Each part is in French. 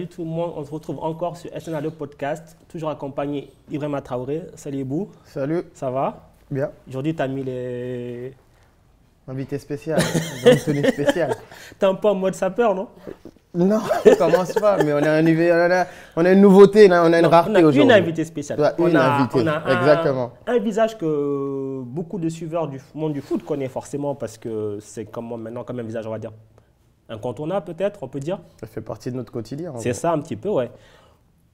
Salut tout le monde, on se retrouve encore sur SNA Podcast, toujours accompagné Ibrahima Traoré. Salut Ebou. Salut. Ça va? Bien. Aujourd'hui, tu as mis les... Invité spécial, dans une tenue spéciale. T'es un peu en mode sapeur, non? Non, on commence pas, mais on a une nouveauté, là, on a une rareté aujourd'hui. On a une invitée spéciale. Ouais, on a exactement. Un visage que beaucoup de suiveurs du monde du foot connaissent forcément parce que c'est maintenant comme un visage, on va dire, incontournable peut-être, on peut dire. Ça fait partie de notre quotidien. C'est ça un petit peu, ouais.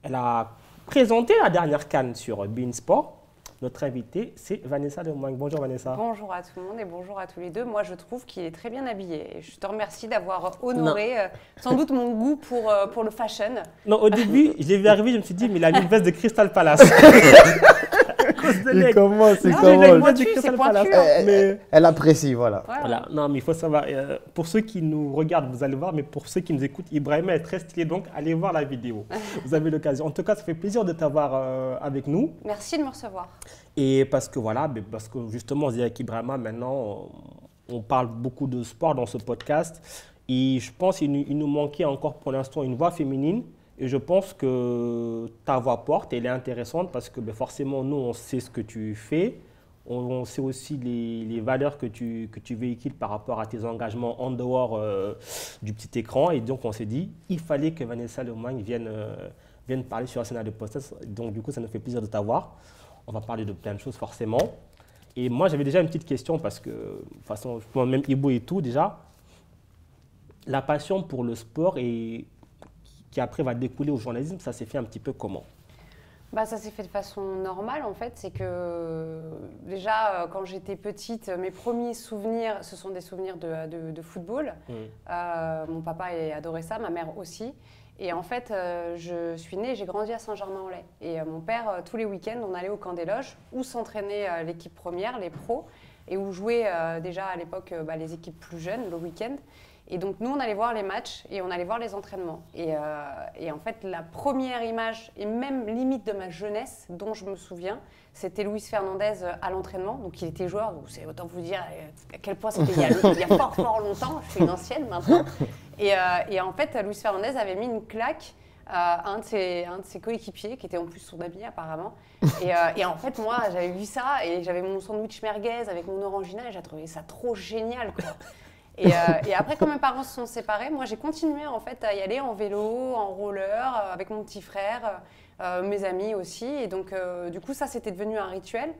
Elle a présenté la dernière CAN sur beIN Sport. Notre invitée, c'est Vanessa Lemoigne. Bonjour Vanessa. Bonjour à tout le monde et bonjour à tous les deux. Moi, je trouve qu'il est très bien habillé. Et je te remercie d'avoir honoré sans doute mon goût pour le fashion. Non, au début, je l'ai vu arriver, je me suis dit, mais il a mis une veste de Crystal Palace. Il commence, il commence. Elle apprécie, voilà. Voilà. Non, mais il faut savoir, pour ceux qui nous regardent, vous allez voir, mais pour ceux qui nous écoutent, Ibrahima est très stylé, donc allez voir la vidéo. Vous avez l'occasion. En tout cas, ça fait plaisir de t'avoir avec nous. Merci de me recevoir. Et parce que voilà, parce que justement, on se dit avec Ibrahima, maintenant, on parle beaucoup de sport dans ce podcast. Et je pense qu'il nous manquait encore pour l'instant une voix féminine. Et je pense que ta voix porte, elle est intéressante parce que forcément, nous, on sait ce que tu fais. On sait aussi les valeurs que tu véhicules par rapport à tes engagements en dehors du petit écran. Et donc, on s'est dit, il fallait que Vanessa Lemoigne vienne parler sur SNA Podcast. Donc, du coup, ça nous fait plaisir de t'avoir. On va parler de plein de choses, forcément. Et moi, j'avais déjà une petite question parce que, de toute façon, même Ibo et tout, déjà, la passion pour le sport et qui après va découler au journalisme, ça s'est fait un petit peu comment? Ça s'est fait de façon normale en fait. C'est que déjà quand j'étais petite, mes premiers souvenirs, ce sont des souvenirs de football. Mon papa adorait ça, ma mère aussi. Et en fait, je suis née et j'ai grandi à Saint-Germain-en-Laye. Et mon père, tous les week-ends, on allait au camp des loges où s'entraînait l'équipe première, les pros, et où jouaient déjà à l'époque les équipes plus jeunes le week-end. Et donc, nous, on allait voir les matchs et on allait voir les entraînements. Et en fait, la première image, et même limite de ma jeunesse, dont je me souviens, c'était Luis Fernandez à l'entraînement. Donc, il était joueur, donc c'est autant vous dire à quel point c'était il y a fort longtemps. Je suis une ancienne maintenant. Et en fait, Luis Fernandez avait mis une claque à un de ses coéquipiers, qui était en plus son ami apparemment. Et en fait, moi, j'avais vu ça et j'avais mon sandwich merguez avec mon orangina et j'ai trouvé ça trop génial, quoi. Et après, quand mes parents se sont séparés, moi j'ai continué en fait à y aller en vélo, en roller, avec mon petit frère, mes amis aussi. Et donc du coup ça c'était devenu un rituel.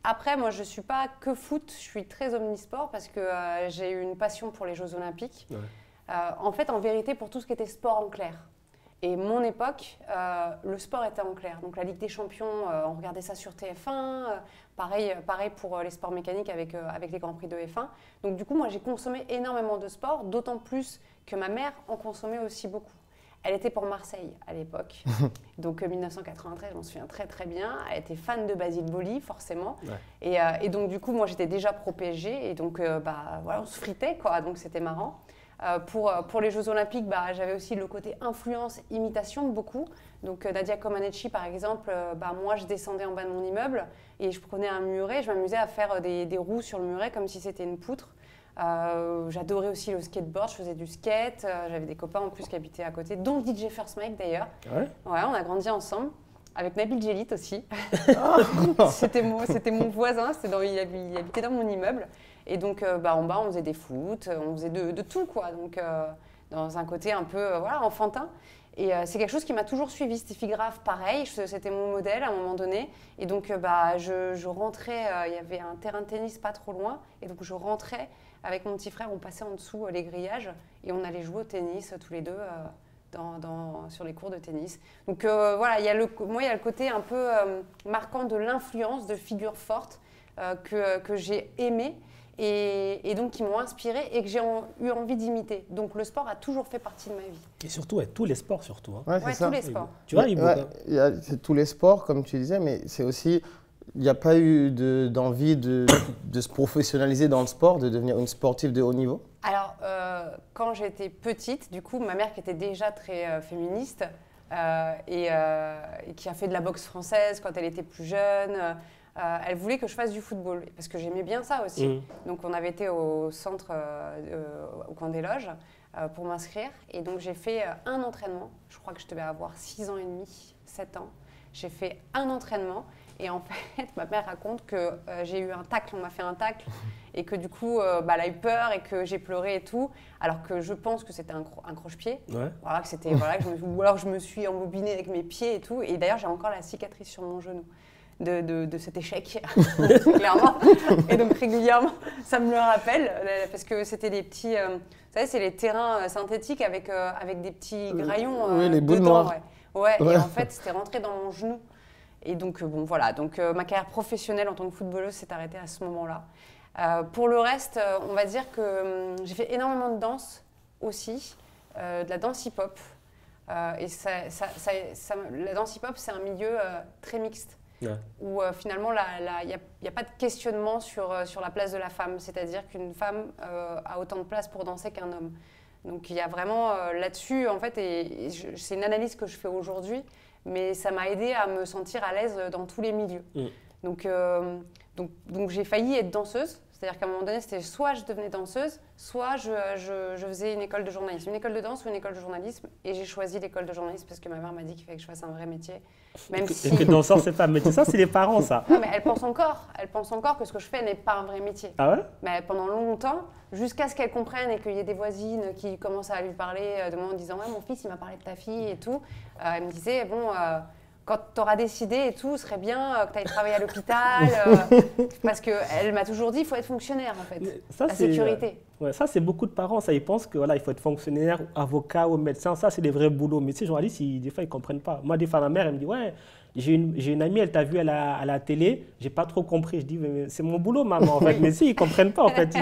Après moi je suis pas que foot, je suis très omnisport parce que j'ai eu une passion pour les Jeux Olympiques. Ouais. En fait en vérité pour tout ce qui était sport en clair. Et mon époque, le sport était en clair. Donc la Ligue des Champions, on regardait ça sur TF1. Pareil pour les sports mécaniques avec les Grands Prix de F1. Donc du coup, moi, j'ai consommé énormément de sport, d'autant plus que ma mère en consommait aussi beaucoup. Elle était pour Marseille à l'époque. Donc 1993, je m'en souviens très très bien. Elle était fan de Basile Boli, forcément. Ouais. Et donc du coup, moi, j'étais déjà pro PSG. Et donc, voilà, on se fritait, quoi. Donc c'était marrant. Pour les Jeux Olympiques, j'avais aussi le côté influence, imitation beaucoup. Donc Nadia Comaneci, par exemple, moi je descendais en bas de mon immeuble et je prenais un muret, je m'amusais à faire des roues sur le muret comme si c'était une poutre. J'adorais aussi le skateboard, je faisais du skate, j'avais des copains en plus qui habitaient à côté, dont DJ First Mike d'ailleurs. Ouais, on a grandi ensemble. Avec Nabil Djellit aussi. C'était mon voisin, il habitait dans mon immeuble. Et donc, en bas, on faisait des foot, on faisait de tout, quoi. Donc, dans un côté un peu enfantin. Et c'est quelque chose qui m'a toujours suivi. Steffi Graf, pareil, c'était mon modèle à un moment donné. Et donc, je rentrais, il y avait un terrain de tennis pas trop loin. Et donc, je rentrais avec mon petit frère, on passait en dessous les grillages et on allait jouer au tennis tous les deux. Sur les cours de tennis. Donc voilà, il y a le côté un peu marquant de l'influence de figures fortes que j'ai aimées et donc qui m'ont inspirée et que j'ai eu envie d'imiter. Donc le sport a toujours fait partie de ma vie. Et surtout, tous les sports surtout. Hein. Ouais, tous les sports. Tu vois, c'est tous les sports, comme tu disais, mais c'est aussi... Il n'y a pas eu d'envie de se professionnaliser dans le sport, de devenir une sportive de haut niveau? Alors, quand j'étais petite, du coup, ma mère qui était déjà très féministe et qui a fait de la boxe française quand elle était plus jeune, elle voulait que je fasse du football, parce que j'aimais bien ça aussi. Donc on avait été au centre, au coin des loges, pour m'inscrire. Et donc j'ai fait un entraînement, je crois que je devais avoir 6 ans et demi, 7 ans. J'ai fait un entraînement et en fait, ma mère raconte que j'ai eu un tacle, on m'a fait un tacle et que du coup, elle a eu peur et que j'ai pleuré et tout, alors que je pense que c'était un croche-pied. Ouais. Voilà, que c'était, voilà, ou alors je me suis embobinée avec mes pieds et tout. Et d'ailleurs, j'ai encore la cicatrice sur mon genou de cet échec, clairement. Et donc régulièrement, ça me le rappelle, parce que c'était des petits... vous savez, c'est les terrains synthétiques avec des petits graillons oui, les boules dedans. noires. Ouais, et en fait, c'était rentré dans mon genou. Et donc, bon, voilà. Donc, ma carrière professionnelle en tant que footballeuse s'est arrêtée à ce moment-là. Pour le reste, on va dire que j'ai fait énormément de danse aussi, de la danse hip-hop. Et la danse hip-hop, c'est un milieu très mixte. Ouais. Où finalement, il n'y a pas de questionnement sur la place de la femme. C'est-à-dire qu'une femme a autant de place pour danser qu'un homme. Donc il y a vraiment là-dessus, en fait, c'est une analyse que je fais aujourd'hui, mais ça m'a aidée à me sentir à l'aise dans tous les milieux. Donc j'ai failli être danseuse. C'est-à-dire qu'à un moment donné, c'était soit je devenais danseuse, soit je faisais une école de journalisme. Une école de danse ou une école de journalisme. Et j'ai choisi l'école de journalisme parce que ma mère m'a dit qu'il fallait que je fasse un vrai métier. Même et que danseur, c'est pas un métier. Ça, c'est les parents, ça. Non, mais elle pense encore que ce que je fais n'est pas un vrai métier. Ah ouais? Mais pendant longtemps, jusqu'à ce qu'elle comprenne et qu'il y ait des voisines qui commencent à lui parler de moi en disant « Ouais, mon fils, il m'a parlé de ta fille et tout ». Elle me disait « Bon… quand tu auras décidé et tout, ce serait bien que tu ailles travailler à l'hôpital. Parce qu'elle m'a toujours dit qu'il faut être fonctionnaire, en fait. Ça, la sécurité. Ouais, ça, c'est beaucoup de parents. Ça, ils pensent que voilà, il faut être fonctionnaire, avocat ou médecin. Ça, c'est des vrais boulots. Mais tu sais, journalistes, des fois, ils ne comprennent pas. Moi, des fois, ma mère, elle me dit « Ouais, j'ai une amie, elle t'a vu à la télé. J'ai pas trop compris. » Je dis « C'est mon boulot, maman. » En fait. Mais si, ils ne comprennent pas. En fait,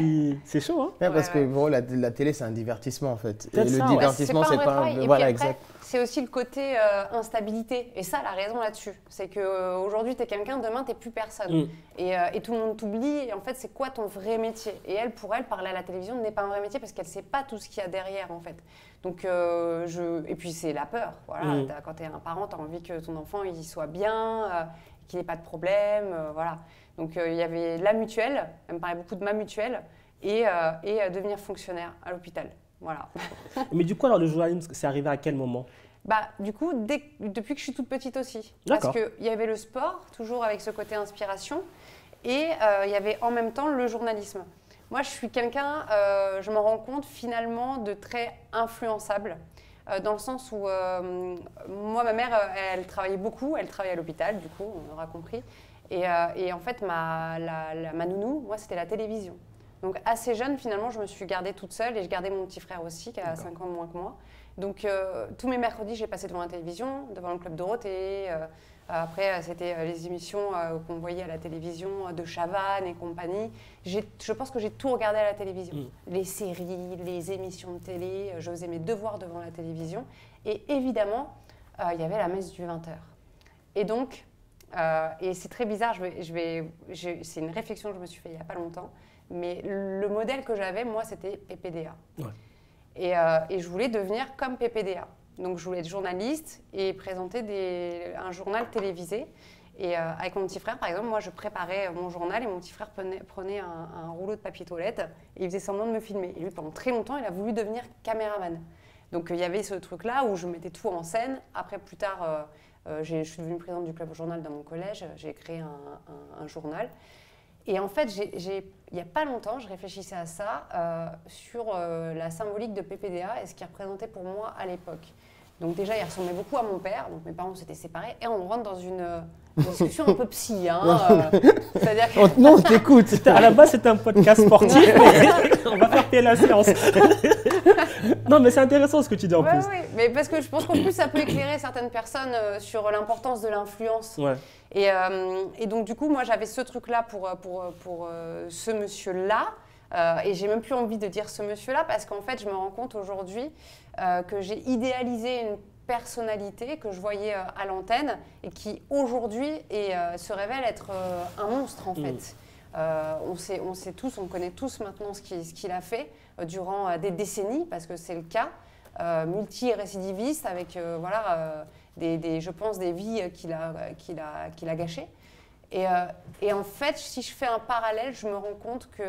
c'est chaud. Hein. Ouais, parce que pour eux, la télé, c'est un divertissement, en fait. Et le divertissement, c'est pas un… Voilà, exact. C'est aussi le côté instabilité. Et ça, la raison là-dessus. C'est qu'aujourd'hui, tu es quelqu'un, demain, tu n'es plus personne. Et tout le monde t'oublie. Et en fait, c'est quoi ton vrai métier? Et elle, pour elle, parler à la télévision n'est pas un vrai métier parce qu'elle ne sait pas tout ce qu'il y a derrière, en fait. Donc, et puis, c'est la peur. Voilà. Quand tu es un parent, tu as envie que ton enfant il soit bien, qu'il n'ait pas de problème. Voilà. Donc, il y avait la mutuelle. Elle me parlait beaucoup de ma mutuelle. Et devenir fonctionnaire à l'hôpital. Voilà. Mais du coup, alors le journalisme, c'est arrivé à quel moment? Du coup, depuis que je suis toute petite aussi. D'accord. Parce qu'il y avait le sport, toujours avec ce côté inspiration, et il y avait en même temps le journalisme. Moi, je suis quelqu'un, je m'en rends compte finalement, de très influençable. Dans le sens où, moi, ma mère, elle travaillait beaucoup, elle travaillait à l'hôpital, du coup, on aura compris. Et en fait, ma nounou, moi, c'était la télévision. Donc assez jeune, finalement, je me suis gardée toute seule et je gardais mon petit frère aussi, qui a 5 ans de moins que moi. Donc tous mes mercredis, j'ai passé devant la télévision, devant le Club Dorothée. Après, c'était les émissions qu'on voyait à la télévision de Chavannes et compagnie. Je pense que j'ai tout regardé à la télévision. Les séries, les émissions de télé. Je faisais mes devoirs devant la télévision. Et évidemment, il y avait la messe du 20h. Et donc, et c'est très bizarre, c'est une réflexion que je me suis faite il n'y a pas longtemps. Mais le modèle que j'avais, moi, c'était PPDA. Ouais. Et je voulais devenir comme PPDA. Donc, je voulais être journaliste et présenter un journal télévisé. Et avec mon petit frère, par exemple, moi, je préparais mon journal et mon petit frère prenait un rouleau de papier toilette et il faisait semblant de me filmer. Et lui, pendant très longtemps, il a voulu devenir caméraman. Donc, il y avait ce truc-là où je mettais tout en scène. Après, plus tard, je suis devenue présidente du club journal dans mon collège. J'ai créé un journal. Et en fait, il n'y a pas longtemps, je réfléchissais à ça, sur la symbolique de PPDA et ce qu'il représentait pour moi à l'époque. Donc déjà, il ressemblait beaucoup à mon père, donc mes parents s'étaient séparés, et on rentre dans une discussion un peu psy. C'est-à-dire que… Non, t'écoute, à la base c'est un podcast sportif, mais on va faire payer la séance. Non, mais c'est intéressant ce que tu dis en plus. Oui, mais parce que je pense qu'en plus ça peut éclairer certaines personnes sur l'importance de l'influence. Ouais. Et donc du coup, moi j'avais ce truc-là pour ce monsieur-là. Et j'ai même plus envie de dire ce monsieur-là parce qu'en fait, je me rends compte aujourd'hui que j'ai idéalisé une personnalité que je voyais à l'antenne et qui aujourd'hui se révèle être un monstre en fait. On sait tous, on connaît tous maintenant ce qu'il a fait durant des décennies parce que c'est le cas, multi-récidiviste avec je pense des vies qu'il a gâchées. Et en fait, si je fais un parallèle, je me rends compte que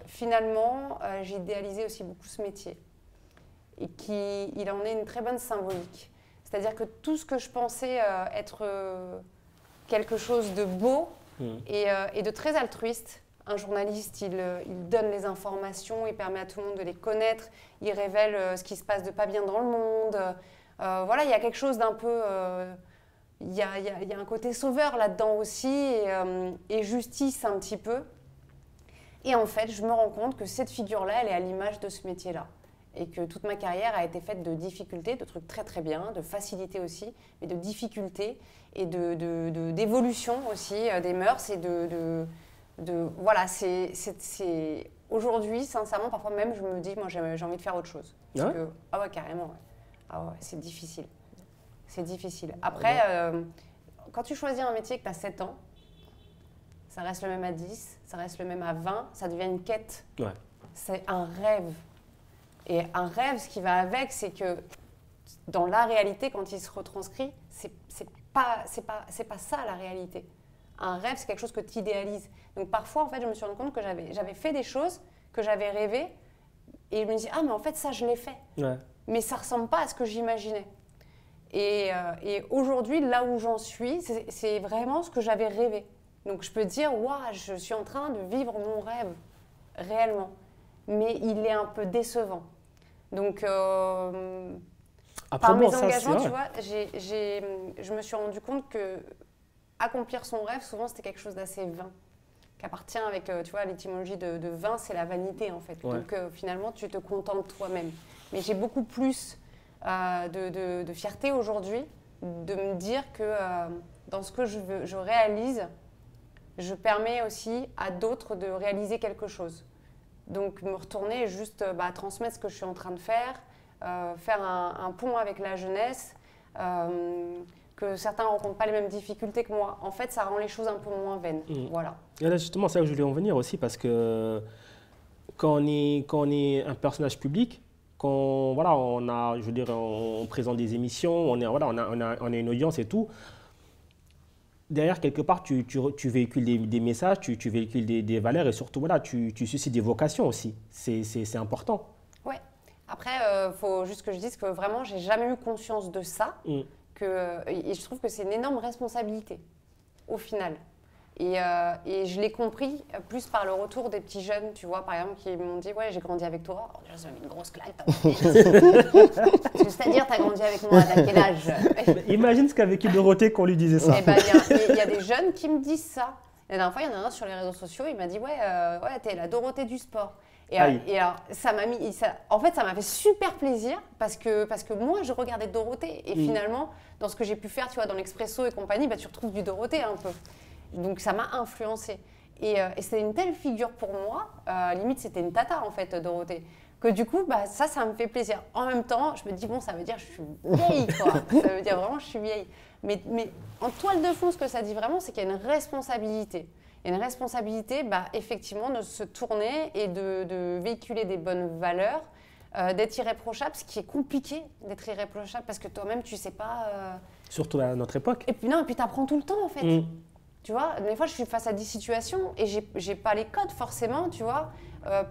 finalement, j'ai idéalisé aussi beaucoup ce métier. Et qu'il en est une très bonne symbolique. C'est-à-dire que tout ce que je pensais être quelque chose de beau et de très altruiste, un journaliste, il donne les informations, il permet à tout le monde de les connaître, il révèle ce qui se passe de pas bien dans le monde. Voilà, il y a quelque chose d'un peu... Il y a un côté sauveur là-dedans aussi et justice un petit peu. Et en fait, je me rends compte que cette figure-là, elle est à l'image de ce métier-là. Et que toute ma carrière a été faite de difficultés, de trucs très très bien, de facilité aussi, mais de difficultés et d'évolution aussi des mœurs et voilà, c'est aujourd'hui, sincèrement, parfois même, je me dis, moi j'ai envie de faire autre chose. Parce que, ah ouais, carrément, ouais. Ah ouais, c'est difficile. C'est difficile. Après, quand tu choisis un métier que tu as 7 ans, ça reste le même à 10, ça reste le même à 20, ça devient une quête. Ouais. C'est un rêve. Et un rêve, ce qui va avec, c'est que dans la réalité, quand il se retranscrit, c'est pas ça la réalité. Un rêve, c'est quelque chose que tu idéalises. Donc parfois, en fait, je me suis rendu compte que j'avais fait des choses que j'avais rêvées et je me dis, ah, mais en fait, ça, je l'ai fait. Ouais. Mais ça ressemble pas à ce que j'imaginais. Et aujourd'hui, là où j'en suis, c'est vraiment ce que j'avais rêvé. Donc je peux dire, waouh, je suis en train de vivre mon rêve, réellement. Mais il est un peu décevant. Donc, par mes engagements, tu vois, je me suis rendu compte que accomplir son rêve, souvent, c'était quelque chose d'assez vain. Qu'appartient avec, tu vois, l'étymologie de vain, c'est la vanité, en fait. Ouais. Donc, finalement, tu te contentes toi-même. Mais j'ai beaucoup plus de fierté aujourd'hui de me dire que dans ce que je réalise, je permets aussi à d'autres de réaliser quelque chose. Donc, me retourner et juste transmettre ce que je suis en train de faire, faire un pont avec la jeunesse, que certains ne rencontrent pas les mêmes difficultés que moi. En fait, ça rend les choses un peu moins vaines. Voilà. Et là, justement, c'est là que je voulais en venir aussi, parce que quand on est un personnage public, quand voilà, on présente des émissions, on a une audience et tout, derrière, quelque part, tu véhicules des messages, tu véhicules des valeurs et surtout, voilà, tu suscites des vocations aussi. C'est important. Ouais. Après, il faut juste que je dise que vraiment, j'ai jamais eu conscience de ça. Et je trouve que c'est une énorme responsabilité, au final. Et je l'ai compris plus par le retour des petits jeunes, tu vois, par exemple, qui m'ont dit « Ouais, j'ai grandi avec toi. » Alors déjà, ça m'a mis une grosse claque. C'est-à-dire, t'as grandi avec moi, t'as quel âge? Imagine ce qu'a vécu Dorothée qu'on lui disait ça. Eh ben, il y a des jeunes qui me disent ça. La dernière fois, il y en a un sur les réseaux sociaux, il m'a dit « Ouais, t'es la Dorothée du sport. » Et alors, ça m'a fait super plaisir parce que moi, je regardais Dorothée. Et finalement, dans ce que j'ai pu faire, tu vois, dans l'Expresso et compagnie, tu retrouves du Dorothée un peu. Donc, ça m'a influencée. Et c'était une telle figure pour moi, limite, c'était une tata, en fait, Dorothée, que du coup, ça me fait plaisir. En même temps, je me dis, bon, ça veut dire que je suis vieille, quoi. Ça veut dire vraiment que je suis vieille. Mais en toile de fond, ce que ça dit vraiment, c'est qu'il y a une responsabilité. Il y a une responsabilité, effectivement, de se tourner et de véhiculer des bonnes valeurs, d'être irréprochable, ce qui est compliqué d'être irréprochable, parce que toi-même, tu ne sais pas… Surtout à notre époque. Et puis tu apprends tout le temps, en fait. Tu vois, des fois, je suis face à des situations et j'ai pas les codes forcément, tu vois,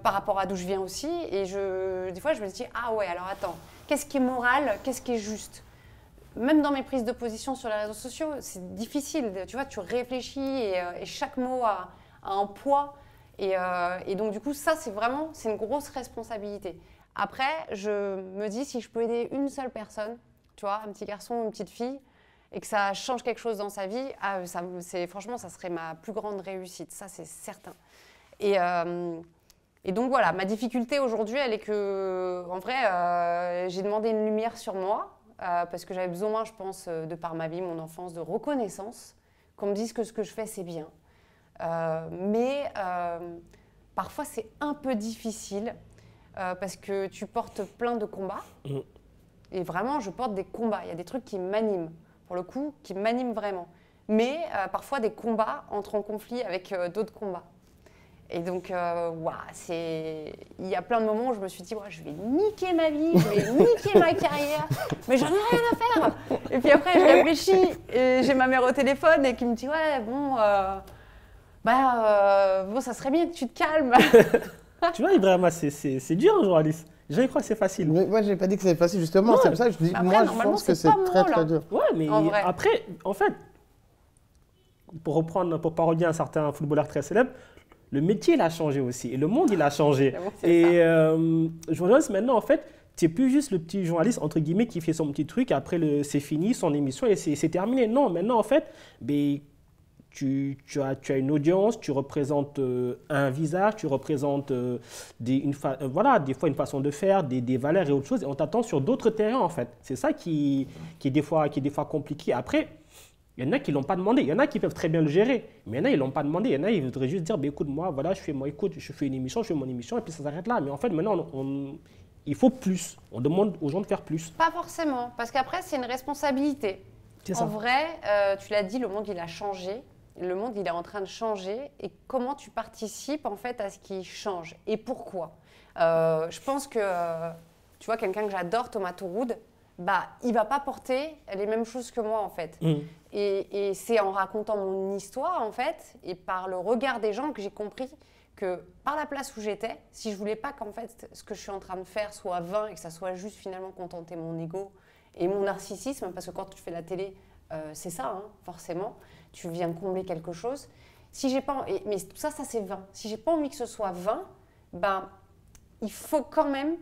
par rapport à d'où je viens aussi. Et des fois, je me dis, ah ouais, alors attends, qu'est-ce qui est moral, qu'est-ce qui est juste? Même dans mes prises de position sur les réseaux sociaux, c'est difficile. Tu vois, tu réfléchis et chaque mot a un poids. Et donc, du coup, ça, c'est une grosse responsabilité. Après, je me dis, si je peux aider une seule personne, tu vois, un petit garçon, une petite fille, et que ça change quelque chose dans sa vie, franchement, ça serait ma plus grande réussite, ça c'est certain. Et donc voilà, ma difficulté aujourd'hui, elle est que, en vrai, j'ai demandé une lumière sur moi, parce que j'avais besoin, je pense, de par ma vie, mon enfance, de reconnaissance, qu'on me dise que ce que je fais, c'est bien. Mais parfois, c'est un peu difficile, parce que tu portes plein de combats, et vraiment, je porte des combats, il y a des trucs qui m'animent. Pour le coup, qui m'anime vraiment. Mais parfois, des combats entrent en conflit avec d'autres combats. Et donc, il y a plein de moments où je me suis dit, je vais niquer ma vie, je vais niquer ma carrière, mais j'en ai rien à faire. Et puis après, je réfléchis et j'ai ma mère au téléphone et qui me dit, ouais, bon, Bon, ça serait bien que tu te calmes. Tu vois, Ibrahima, c'est dur, un journaliste. Les gens, ils croient que c'est facile. Mais moi, je n'ai pas dit que c'était facile, justement. C'est pour ça que je dis, Après, moi, je pense que c'est très, très dur. Ouais, mais après, en fait, pour parodier un certain footballeur très célèbre, le métier, il a changé aussi. Et le monde, il a changé. Et journaliste, maintenant, en fait, tu n'es plus juste le petit journaliste, entre guillemets, qui fait son petit truc, après, c'est fini, son émission, et c'est terminé. Non, maintenant, en fait, tu as une audience, tu représentes un visage, tu représentes des fois une façon de faire, des valeurs et autre chose, et on t'attend sur d'autres terrains, en fait. C'est ça qui est des fois compliqué. Après, il y en a qui ne l'ont pas demandé. Il y en a qui peuvent très bien le gérer. Mais il y en a, ils ne l'ont pas demandé. Il y en a, ils voudraient juste dire, écoute, moi, voilà, je fais une émission, je fais mon émission, et puis ça s'arrête là. Mais en fait, maintenant, il faut plus. On demande aux gens de faire plus. Pas forcément, parce qu'après, c'est une responsabilité. En vrai, tu l'as dit, le monde, il a changé. Le monde, il est en train de changer. Et comment tu participes, en fait, à ce qui change? Et pourquoi? Je pense que, tu vois, quelqu'un que j'adore, Thomas Touroud, il ne va pas porter les mêmes choses que moi, en fait. Et c'est en racontant mon histoire, en fait, et par le regard des gens que j'ai compris que par la place où j'étais, si je ne voulais pas qu'en fait, ce que je suis en train de faire soit vain et que ça soit juste finalement contenter mon ego et mon narcissisme, parce que quand tu fais la télé, c'est ça, hein, forcément, tu viens combler quelque chose. Si j'ai pas, mais tout ça, c'est vain. Si j'ai pas envie que ce soit vain, il faut quand même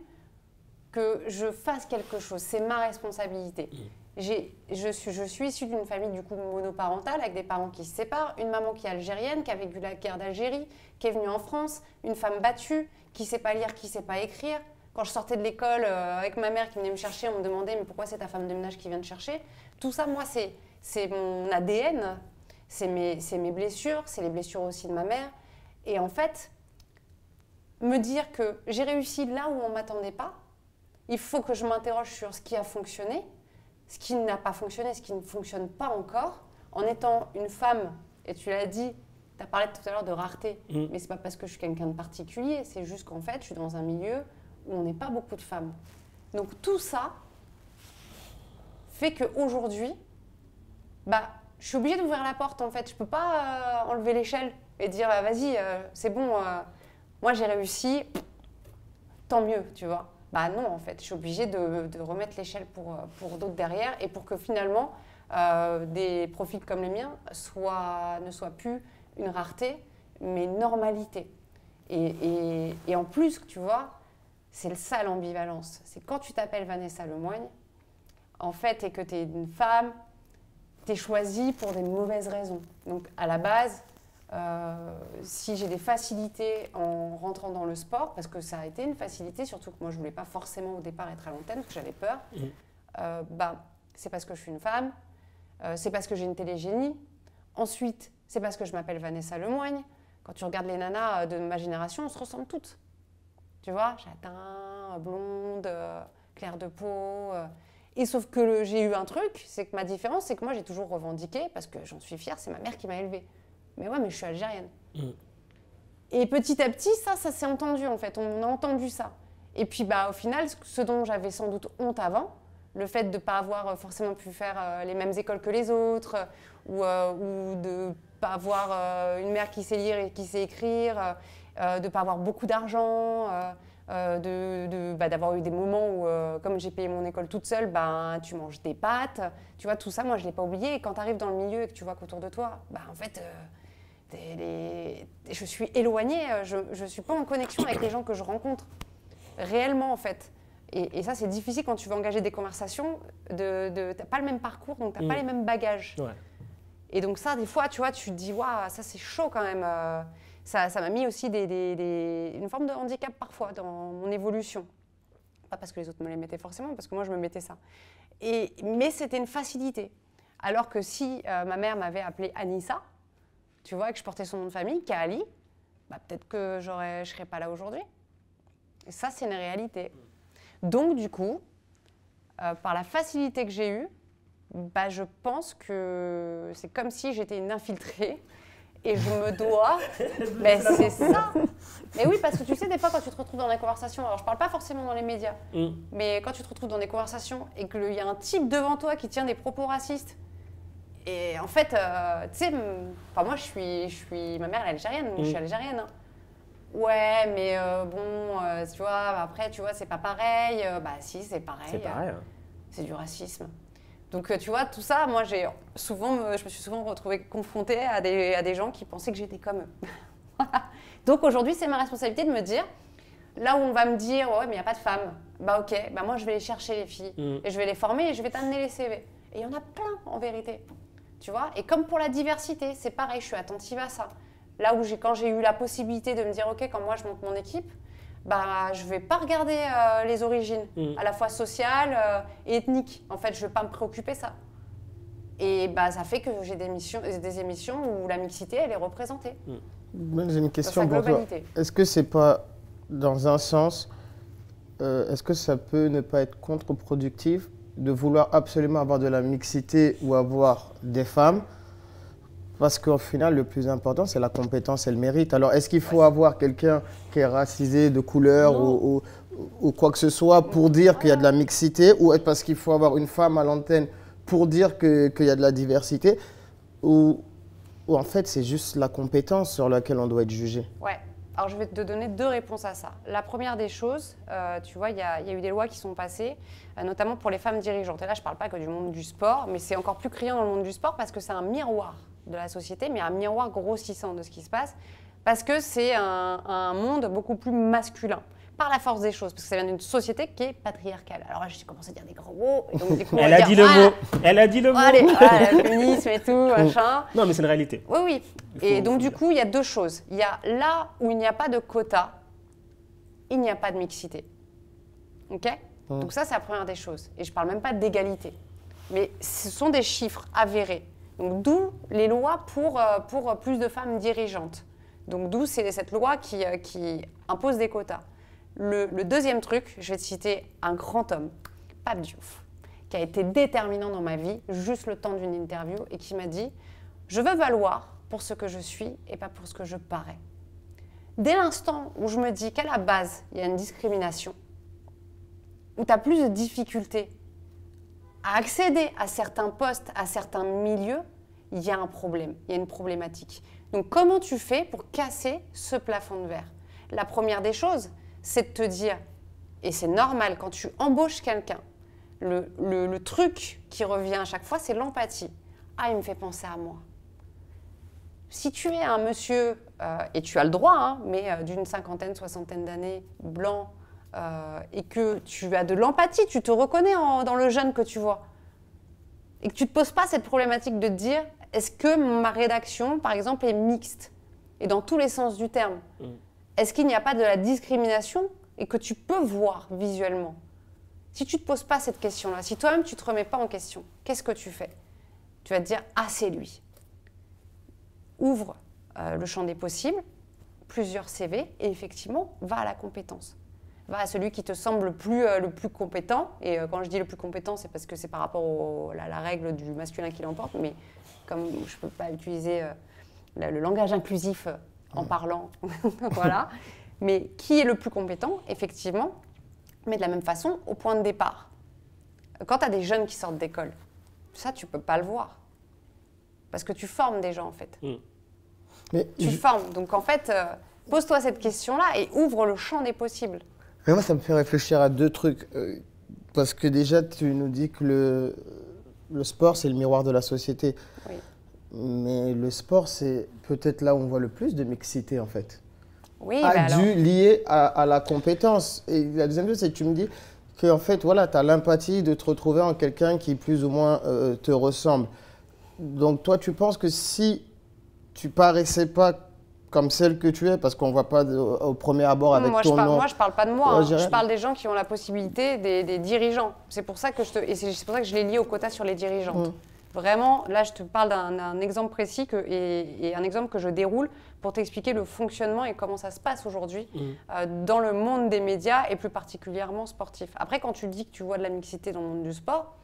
que je fasse quelque chose. C'est ma responsabilité. Je suis issue d'une famille du coup monoparentale avec des parents qui se séparent, une maman qui est algérienne, qui a vécu la guerre d'Algérie, qui est venue en France, une femme battue, qui ne sait pas lire, qui ne sait pas écrire. Quand je sortais de l'école avec ma mère qui venait me chercher, on me demandait mais pourquoi c'est ta femme de ménage qui vient te chercher? Tout ça, moi, c'est mon ADN, c'est mes blessures, c'est les blessures aussi de ma mère. Et en fait, me dire que j'ai réussi là où on ne m'attendait pas, il faut que je m'interroge sur ce qui a fonctionné, ce qui n'a pas fonctionné, ce qui ne fonctionne pas encore, en étant une femme, et tu l'as dit, tu as parlé tout à l'heure de rareté, mais ce n'est pas parce que je suis quelqu'un de particulier, c'est juste qu'en fait, je suis dans un milieu où on n'est pas beaucoup de femmes. Donc tout ça fait qu'aujourd'hui, je suis obligée d'ouvrir la porte en fait. Je ne peux pas enlever l'échelle et dire vas-y, c'est bon, moi j'ai réussi, tant mieux, tu vois. Non, en fait, je suis obligée de remettre l'échelle pour d'autres derrière et pour que finalement, des profils comme les miens ne soient plus une rareté, mais une normalité. Et en plus, tu vois, c'est ça l'ambivalence. C'est quand tu t'appelles Vanessa Lemoigne, en fait, et que tu es une femme, tu es choisie pour des mauvaises raisons. Donc, à la base, si j'ai des facilités en rentrant dans le sport, parce que ça a été une facilité, surtout que moi je ne voulais pas forcément au départ être à l'antenne, parce que j'avais peur, c'est parce que je suis une femme, c'est parce que j'ai une télégénie, ensuite c'est parce que je m'appelle Vanessa Lemoigne. Quand tu regardes les nanas de ma génération, on se ressemble toutes. Tu vois, châtain, blonde, clair de peau. Et sauf que j'ai eu un truc, c'est que ma différence, c'est que moi j'ai toujours revendiqué, parce que j'en suis fière, c'est ma mère qui m'a élevée. Mais ouais, mais je suis algérienne. Et petit à petit, ça s'est entendu en fait. On a entendu ça. Et puis au final, ce dont j'avais sans doute honte avant, le fait de ne pas avoir forcément pu faire les mêmes écoles que les autres, ou de ne pas avoir une mère qui sait lire et qui sait écrire, de ne pas avoir beaucoup d'argent, d'avoir eu des moments où, comme j'ai payé mon école toute seule, tu manges des pâtes. Tu vois, tout ça, moi, je ne l'ai pas oublié. Et quand tu arrives dans le milieu et que tu vois qu'autour de toi, en fait, je suis éloignée, je ne suis pas en connexion avec les gens que je rencontre, réellement, en fait. Et ça, c'est difficile quand tu veux engager des conversations. Tu n'as pas le même parcours, donc tu n'as pas les mêmes bagages. Ouais. Et donc ça, des fois, tu vois, tu te dis, waouh, ça, c'est chaud quand même. Ça m'a mis aussi une forme de handicap parfois dans mon évolution. Pas parce que les autres me les mettaient forcément, parce que moi, je me mettais ça. Mais c'était une facilité. Alors que si ma mère m'avait appelée Anissa, tu vois, et que je portais son nom de famille, qui est Ali, peut-être que je ne serais pas là aujourd'hui. Et ça, c'est une réalité. Donc, du coup, par la facilité que j'ai eue, je pense que c'est comme si j'étais une infiltrée et je me dois... c'est ça. Mais oui, parce que tu sais, des fois, quand tu te retrouves dans des conversations, alors je ne parle pas forcément dans les médias, mais quand tu te retrouves dans des conversations et qu'il y a un type devant toi qui tient des propos racistes, Et en fait, tu sais, moi, ma mère elle est algérienne, je suis algérienne. Hein. Ouais, mais bon, tu vois, après, tu vois, c'est pas pareil. Bah si, c'est pareil. C'est pareil. C'est du racisme. Donc, tu vois, tout ça, moi, je me suis souvent retrouvée confrontée à des gens qui pensaient que j'étais comme eux. Donc, aujourd'hui, c'est ma responsabilité de me dire, là où on va me dire, ouais, mais il n'y a pas de femmes, bah ok, bah moi, je vais les chercher, les filles, et je vais les former, et je vais t'amener les CV. Et il y en a plein, en vérité. Tu vois, et comme pour la diversité, c'est pareil, je suis attentive à ça. Là où quand j'ai eu la possibilité de me dire, ok, quand moi, je monte mon équipe, bah, je ne vais pas regarder les origines, à la fois sociales et ethniques. En fait, je ne vais pas me préoccuper de ça. Et bah, ça fait que j'ai des émissions où la mixité, elle est représentée. J'ai une question pour toi. Est-ce que c'est pas, dans un sens, est-ce que ça peut ne pas être contre-productif de vouloir absolument avoir de la mixité ou avoir des femmes? Parce qu'au final, le plus important, c'est la compétence et le mérite. Alors, est-ce qu'il faut avoir quelqu'un qui est racisé de couleur ou quoi que ce soit pour dire qu'il y a de la mixité, ou parce qu'il faut avoir une femme à l'antenne pour dire qu'il y a de la diversité, ou en fait, c'est juste la compétence sur laquelle on doit être jugé? Ouais. Alors, je vais te donner 2 réponses à ça. La première des choses, tu vois, il y a eu des lois qui sont passées, notamment pour les femmes dirigeantes. Et là, je ne parle pas que du monde du sport, mais c'est encore plus criant dans le monde du sport parce que c'est un miroir de la société, mais un miroir grossissant de ce qui se passe, parce que c'est un monde beaucoup plus masculin, par la force des choses, parce que ça vient d'une société qui est patriarcale. Alors là, j'ai commencé à dire des gros mots. Et donc, du coup, Elle a dit le mot. Elle a dit le mot. Allez, voilà, le féminisme et tout, machin. Non, mais c'est une réalité. Oui, oui. Et donc, du coup, il y a 2 choses. Il y a là où il n'y a pas de quota, il n'y a pas de mixité. OK ? Donc ça, c'est la première des choses. Et je ne parle même pas d'égalité. Mais ce sont des chiffres avérés. Donc d'où les lois pour plus de femmes dirigeantes. Donc d'où c'est cette loi qui impose des quotas. Le deuxième truc, je vais te citer un grand homme, Pape Diouf, qui a été déterminant dans ma vie, juste le temps d'une interview, et qui m'a dit « Je veux valoir pour ce que je suis et pas pour ce que je parais. » Dès l'instant où je me dis qu'à la base, il y a une discrimination, où tu as plus de difficultés à accéder à certains postes, à certains milieux, il y a un problème, il y a une problématique. Donc, comment tu fais pour casser ce plafond de verre? La première des choses, c'est de te dire, et c'est normal quand tu embauches quelqu'un, le truc qui revient à chaque fois, c'est l'empathie. Ah, il me fait penser à moi. Si tu es un monsieur, et tu as le droit, hein, mais d'une 50aine, 60aine d'années, blanc, et que tu as de l'empathie, tu te reconnais dans le jeune que tu vois, et que tu ne te poses pas cette problématique de te dire est-ce que ma rédaction, par exemple, est mixte, et dans tous les sens du terme. Est-ce qu'il n'y a pas de la discrimination et que tu peux voir visuellement? Si tu ne te poses pas cette question-là, si toi-même tu ne te remets pas en question, qu'est-ce que tu fais? Tu vas te dire ah, c'est lui. Ouvre le champ des possibles, plusieurs CV, et effectivement, va à la compétence. Va à celui qui te semble le plus compétent. Et quand je dis le plus compétent, c'est parce que c'est par rapport à la règle du masculin qui l'emporte. Mais comme je ne peux pas utiliser le langage inclusif en parlant, voilà. Mais qui est le plus compétent, effectivement, mais de la même façon, au point de départ. Quand tu as des jeunes qui sortent d'école, ça, tu ne peux pas le voir. Parce que tu formes des gens, en fait. Mais tu formes. Donc, en fait, pose-toi cette question-là et ouvre le champ des possibles. Mais moi, ça me fait réfléchir à 2 trucs. Parce que déjà, tu nous dis que le sport, c'est le miroir de la société. Oui. Mais le sport, c'est peut-être là où on voit le plus de mixité, en fait. Oui, lié à la compétence. Et la deuxième chose, c'est que tu me dis qu'en fait, voilà, tu as l'empathie de te retrouver en quelqu'un qui plus ou moins te ressemble. Donc toi, tu penses que si tu paraissais pas comme celle que tu es, parce qu'on ne voit pas au premier abord avec ton nom. Moi, je ne parle pas de moi. Je parle des gens qui ont la possibilité, des dirigeants. C'est pour ça que c'est pour ça que je l'ai lié au quota sur les dirigeantes. Vraiment, là, je te parle d'un exemple précis et un exemple que je déroule pour t'expliquer le fonctionnement et comment ça se passe aujourd'hui dans le monde des médias et plus particulièrement sportif. Après, quand tu dis que tu vois de la mixité dans le monde du sport,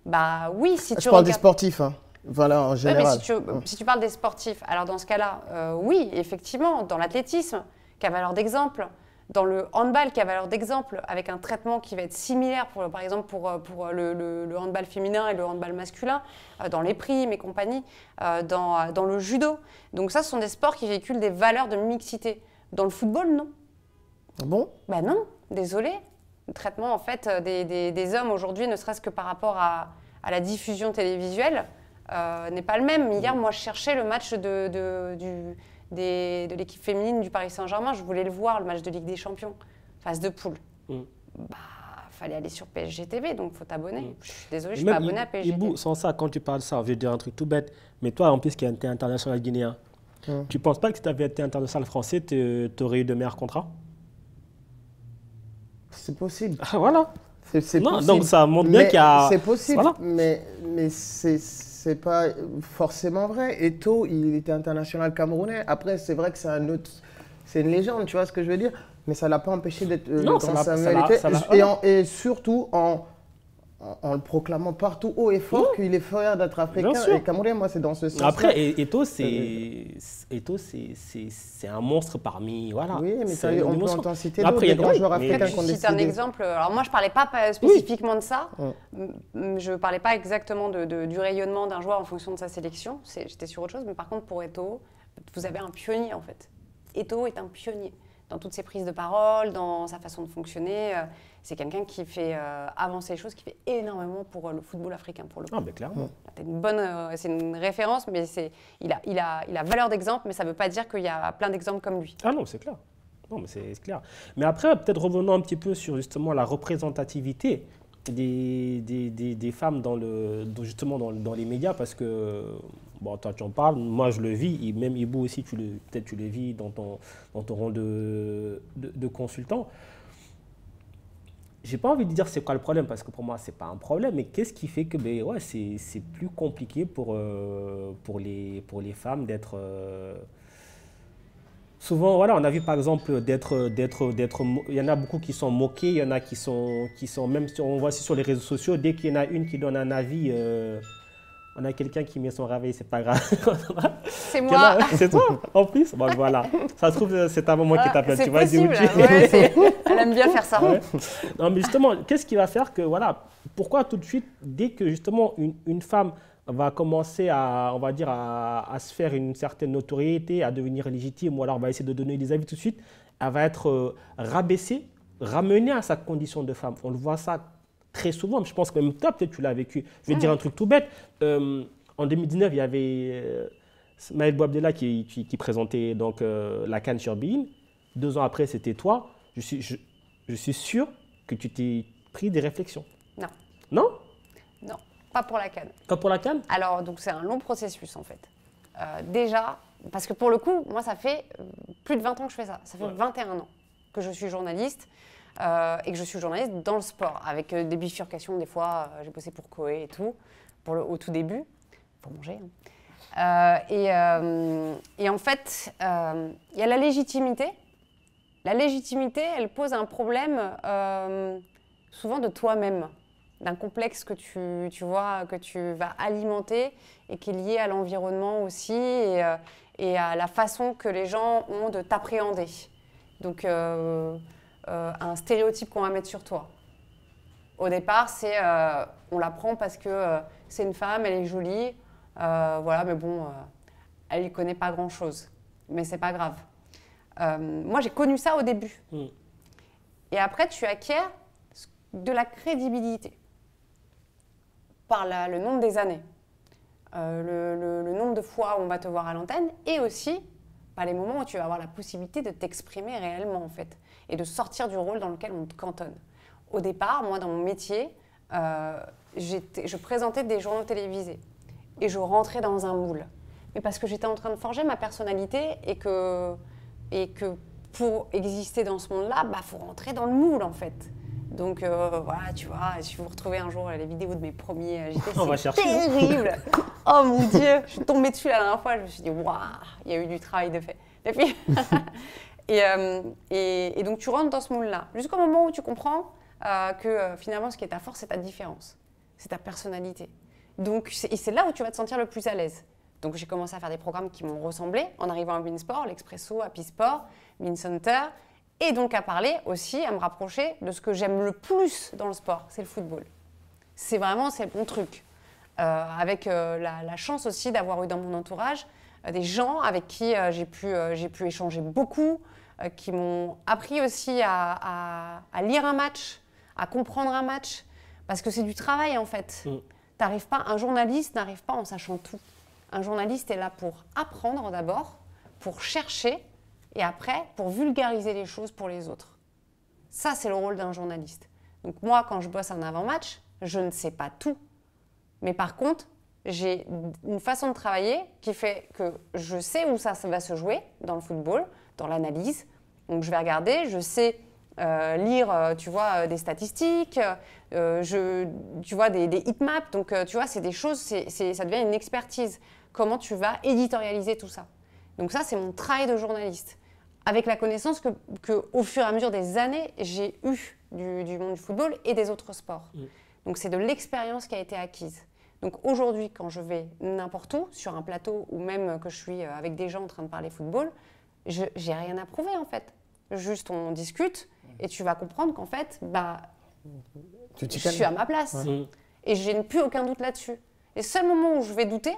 bah oui, si tu Je parle des sportifs, hein. Voilà, en général. Mais si tu parles des sportifs, alors dans ce cas-là, oui, effectivement, dans l'athlétisme, qui a valeur d'exemple, dans le handball qui a valeur d'exemple, avec un traitement qui va être similaire, par exemple pour le handball féminin et le handball masculin, dans les primes et compagnie, dans le judo. Donc ça, ce sont des sports qui véhiculent des valeurs de mixité. Dans le football, non. Ah bon? Ben non, désolé. Le traitement en fait, des hommes aujourd'hui, ne serait-ce que par rapport à la diffusion télévisuelle, n'est pas le même. Hier, moi, je cherchais le match de l'équipe féminine du Paris Saint-Germain. Je voulais le voir, le match de Ligue des Champions, phase de poule. Fallait aller sur PSG TV, donc il faut t'abonner. Je suis désolée, je ne suis pas abonnée à PSG TV. Sans ça, quand tu parles de ça, je vais dire un truc tout bête, mais toi, en plus, qui es international guinéen, tu ne penses pas que si tu avais été international français, tu aurais eu de meilleurs contrats? C'est possible. Ah, voilà. C'est possible. Donc ça montre bien qu'il y a... C'est possible, voilà. mais c'est pas forcément vrai. Eto'o, il était international camerounais. Après, c'est vrai que c'est une légende, tu vois ce que je veux dire? Mais ça ne l'a pas empêché d'être dans sa réalité. Et surtout en le proclamant partout haut et fort qu'il est fier d'être africain et camerounais. Moi, c'est dans ce sens. Après, Eto'o, c'est un monstre parmi... Voilà. Oui, mais on peut en citer d'autres, des grands joueurs africains qu'on décide. Un exemple. Alors moi, je ne parlais pas spécifiquement de ça. Je ne parlais pas exactement du rayonnement d'un joueur en fonction de sa sélection. J'étais sur autre chose. Mais par contre, pour Eto'o, vous avez un pionnier, en fait. Eto'o est un pionnier dans toutes ses prises de parole, dans sa façon de fonctionner. C'est quelqu'un qui fait avancer les choses, qui fait énormément pour le football africain, pour le coup. Ah, mais clairement. C'est une référence, mais il a valeur d'exemple, mais ça ne veut pas dire qu'il y a plein d'exemples comme lui. Ah non, c'est clair. Non, mais c'est clair. Mais après, peut-être revenons un petit peu sur justement la représentativité des femmes justement dans les médias, parce que, bon, toi tu en parles, moi je le vis, et même Ibou aussi, peut-être tu le vis dans ton rôle de consultant. J'ai pas envie de dire c'est quoi le problème, parce que pour moi c'est pas un problème, mais qu'est-ce qui fait que c'est plus compliqué pour les femmes d'être... Souvent, voilà, on a vu par exemple il y en a beaucoup qui sont moqués, il y en a qui sont même, on voit aussi sur les réseaux sociaux, dès qu'il y en a une qui donne un avis, on a quelqu'un qui met son réveil, c'est pas grave. C'est moi. C'est toi, en plus. Bon, voilà. Ça se trouve, c'est ta maman qui t'appelle. Tu vois, elle aime bien faire ça. Ouais. Non, mais justement, qu'est-ce qui va faire que, voilà, pourquoi tout de suite, dès que justement une femme va commencer à, on va dire, à se faire une certaine notoriété, à devenir légitime, ou alors va essayer de donner des avis tout de suite, elle va être rabaissée, ramenée à sa condition de femme. On le voit ça très souvent. Je pense que même toi, peut-être tu l'as vécu. Je vais te dire un truc tout bête. En 2019, il y avait Maël Bouabdella qui présentait donc, la CAN sur beIN. 2 ans après, c'était toi. Je suis sûr que tu t'es pris des réflexions. Non. Non? Non. Pas pour la CAN. Pas pour la CAN? Alors, donc c'est un long processus en fait. Déjà, parce que pour le coup, moi ça fait plus de 20 ans que je fais ça. Ça fait 21 ans que je suis journaliste et que je suis journaliste dans le sport, avec des bifurcations des fois. J'ai bossé pour Koé et tout, au tout début, pour manger. Et en fait, il y a la légitimité. La légitimité, elle pose un problème souvent de toi-même, d'un complexe que tu vois, que tu vas alimenter et qui est lié à l'environnement aussi et à la façon que les gens ont de t'appréhender. Donc, un stéréotype qu'on va mettre sur toi. Au départ, on la prend parce que c'est une femme, elle est jolie, voilà, mais bon, elle n'y connaît pas grand-chose. Mais c'est pas grave. Moi, j'ai connu ça au début. Et après, tu acquiers de la crédibilité par le nombre des années, le nombre de fois où on va te voir à l'antenne et aussi par les moments où tu vas avoir la possibilité de t'exprimer réellement en fait et de sortir du rôle dans lequel on te cantonne. Au départ, moi, dans mon métier, je présentais des journaux télévisés et je rentrais dans un moule. Mais parce que j'étais en train de forger ma personnalité et que pour exister dans ce monde-là, il faut rentrer dans le moule en fait. Donc voilà, tu vois, si vous retrouvez un jour les vidéos de mes premiers JT, c'est terrible. Oh mon Dieu, je suis tombée dessus la dernière fois, je me suis dit, waouh, il y a eu du travail de fait. Et donc tu rentres dans ce moule-là, jusqu'au moment où tu comprends que finalement, ce qui est ta force, c'est ta différence, c'est ta personnalité. Donc c'est là où tu vas te sentir le plus à l'aise. Donc j'ai commencé à faire des programmes qui m'ont ressemblé en arrivant à beIN Sport, l'Expresso, Happy Sport, beIN Center. Et donc à parler aussi, à me rapprocher de ce que j'aime le plus dans le sport, c'est le football. C'est le bon truc. Avec la chance aussi d'avoir eu dans mon entourage des gens avec qui j'ai pu échanger beaucoup, qui m'ont appris aussi à lire un match, à comprendre un match, parce que c'est du travail en fait. Un journaliste n'arrive pas en sachant tout. Un journaliste est là pour apprendre d'abord, pour chercher, et après pour vulgariser les choses pour les autres. Ça, c'est le rôle d'un journaliste. Donc moi, quand je bosse un avant-match, je ne sais pas tout. Mais par contre, j'ai une façon de travailler qui fait que je sais où ça va se jouer dans le football, dans l'analyse. Donc je vais regarder, je sais lire, tu vois, des statistiques, tu vois, des heatmaps. Donc tu vois, c'est des choses, ça devient une expertise. Comment tu vas éditorialiser tout ça? Donc ça, c'est mon travail de journaliste. Avec la connaissance que au fur et à mesure des années, j'ai eu du monde du football et des autres sports. Donc c'est de l'expérience qui a été acquise. Donc aujourd'hui, quand je vais n'importe où, sur un plateau ou même que je suis avec des gens en train de parler football, j'ai rien à prouver en fait. Juste on discute et tu vas comprendre qu'en fait, je suis à ma place. Et je n'ai plus aucun doute là-dessus. Et le seul moment où je vais douter,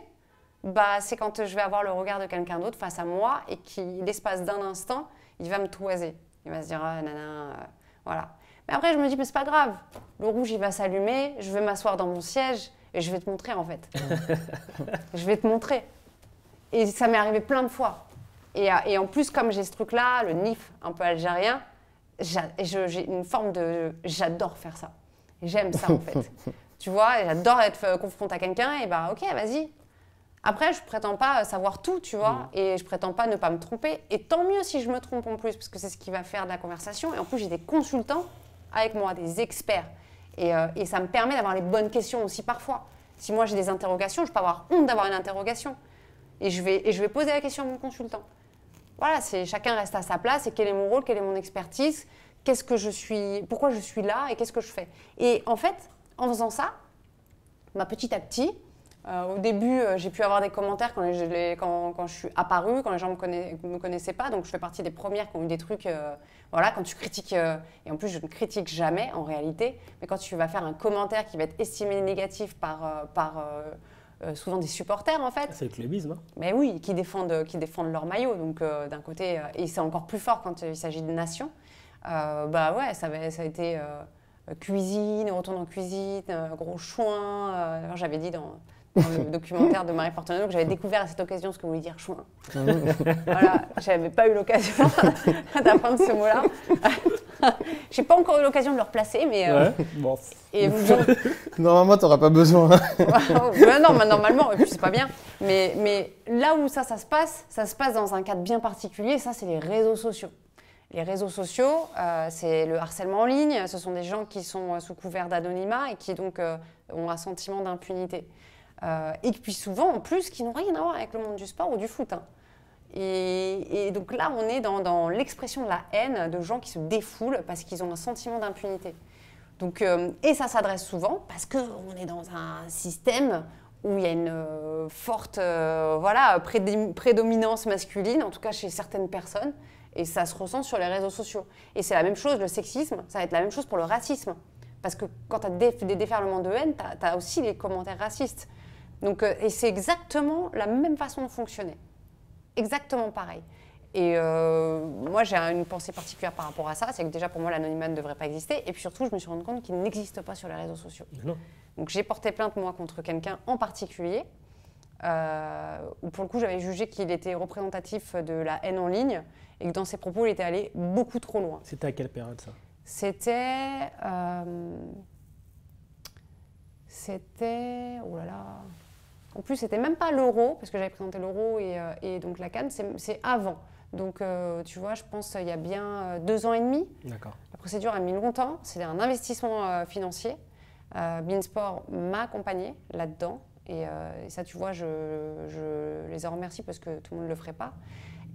c'est quand je vais avoir le regard de quelqu'un d'autre face à moi et qui, l'espace d'un instant, il va me toiser. Il va se dire, ah nanana, voilà. Mais après, je me dis, mais c'est pas grave. Le rouge, il va s'allumer, je vais m'asseoir dans mon siège et je vais te montrer en fait. Je vais te montrer. Et ça m'est arrivé plein de fois. Et en plus, comme j'ai ce truc-là, le NIF un peu algérien, j'ai une forme de... J'adore faire ça. J'aime ça en fait. Tu vois, j'adore être confrontée à quelqu'un et ok, vas-y. Après, je prétends pas savoir tout, tu vois, et je prétends pas ne pas me tromper. Et tant mieux si je me trompe en plus, parce que c'est ce qui va faire de la conversation. Et en plus, j'ai des consultants avec moi, des experts. Et ça me permet d'avoir les bonnes questions aussi parfois. Si moi j'ai des interrogations, je peux avoir honte d'avoir une interrogation. Et je vais poser la question à mon consultant. Voilà, chacun reste à sa place et quel est mon rôle, quelle est mon expertise, pourquoi je suis là et qu'est-ce que je fais. Et en fait, en faisant ça, petit à petit, au début, j'ai pu avoir des commentaires quand je suis apparue, quand les gens ne me connaissaient pas. Donc, je fais partie des premières qui ont eu des trucs, quand tu critiques, et en plus, je ne critique jamais en réalité, mais quand tu vas faire un commentaire qui va être estimé négatif par souvent des supporters, en fait. C'est le clubisme, hein. Mais oui, qui défendent leur maillot. Donc, d'un côté, et c'est encore plus fort quand il s'agit de nations. Ça a été cuisine, retourne en cuisine, gros chouin. J'avais dit dans le documentaire de Marie Fortunato que j'avais découvert à cette occasion ce que voulait dire chouin. Voilà, j'avais pas eu l'occasion d'apprendre ce mot-là. J'ai pas encore eu l'occasion de le replacer, mais... bon. Et normalement, t'auras pas besoin. Non, normalement, et puis c'est pas bien. Mais là où ça se passe dans un cadre bien particulier, ça, c'est les réseaux sociaux. Les réseaux sociaux, c'est le harcèlement en ligne. Ce sont des gens qui sont sous couvert d'anonymat et qui donc ont un sentiment d'impunité. Et puis souvent, en plus, qui n'ont rien à voir avec le monde du sport ou du foot. Hein. Et donc là, on est dans l'expression de la haine de gens qui se défoulent parce qu'ils ont un sentiment d'impunité. Donc, et ça s'adresse souvent parce qu'on est dans un système où il y a une forte prédominance masculine, en tout cas chez certaines personnes. Et ça se ressent sur les réseaux sociaux. Et c'est la même chose, le sexisme, ça va être la même chose pour le racisme. Parce que quand tu as des déferlements de haine, tu as aussi les commentaires racistes. Donc, et c'est exactement la même façon de fonctionner. Exactement pareil. Et moi, j'ai une pensée particulière par rapport à ça. C'est que déjà, pour moi, l'anonymat ne devrait pas exister. Et puis surtout, je me suis rendu compte qu'il n'existe pas sur les réseaux sociaux. Non. Donc, j'ai porté plainte, moi, contre quelqu'un en particulier, où pour le coup, j'avais jugé qu'il était représentatif de la haine en ligne et que dans ses propos, il était allé beaucoup trop loin. C'était à quelle période, ça? C'était... Oh là là... En plus, c'était même pas l'Euro, parce que j'avais présenté l'Euro et donc la CAN, c'est avant. Donc, tu vois, je pense qu'il y a bien 2 ans et demi. D'accord. La procédure a mis longtemps. C'est un investissement financier. Beansport m'a accompagné là-dedans. Et ça, tu vois, je les en remercie parce que tout le monde ne le ferait pas.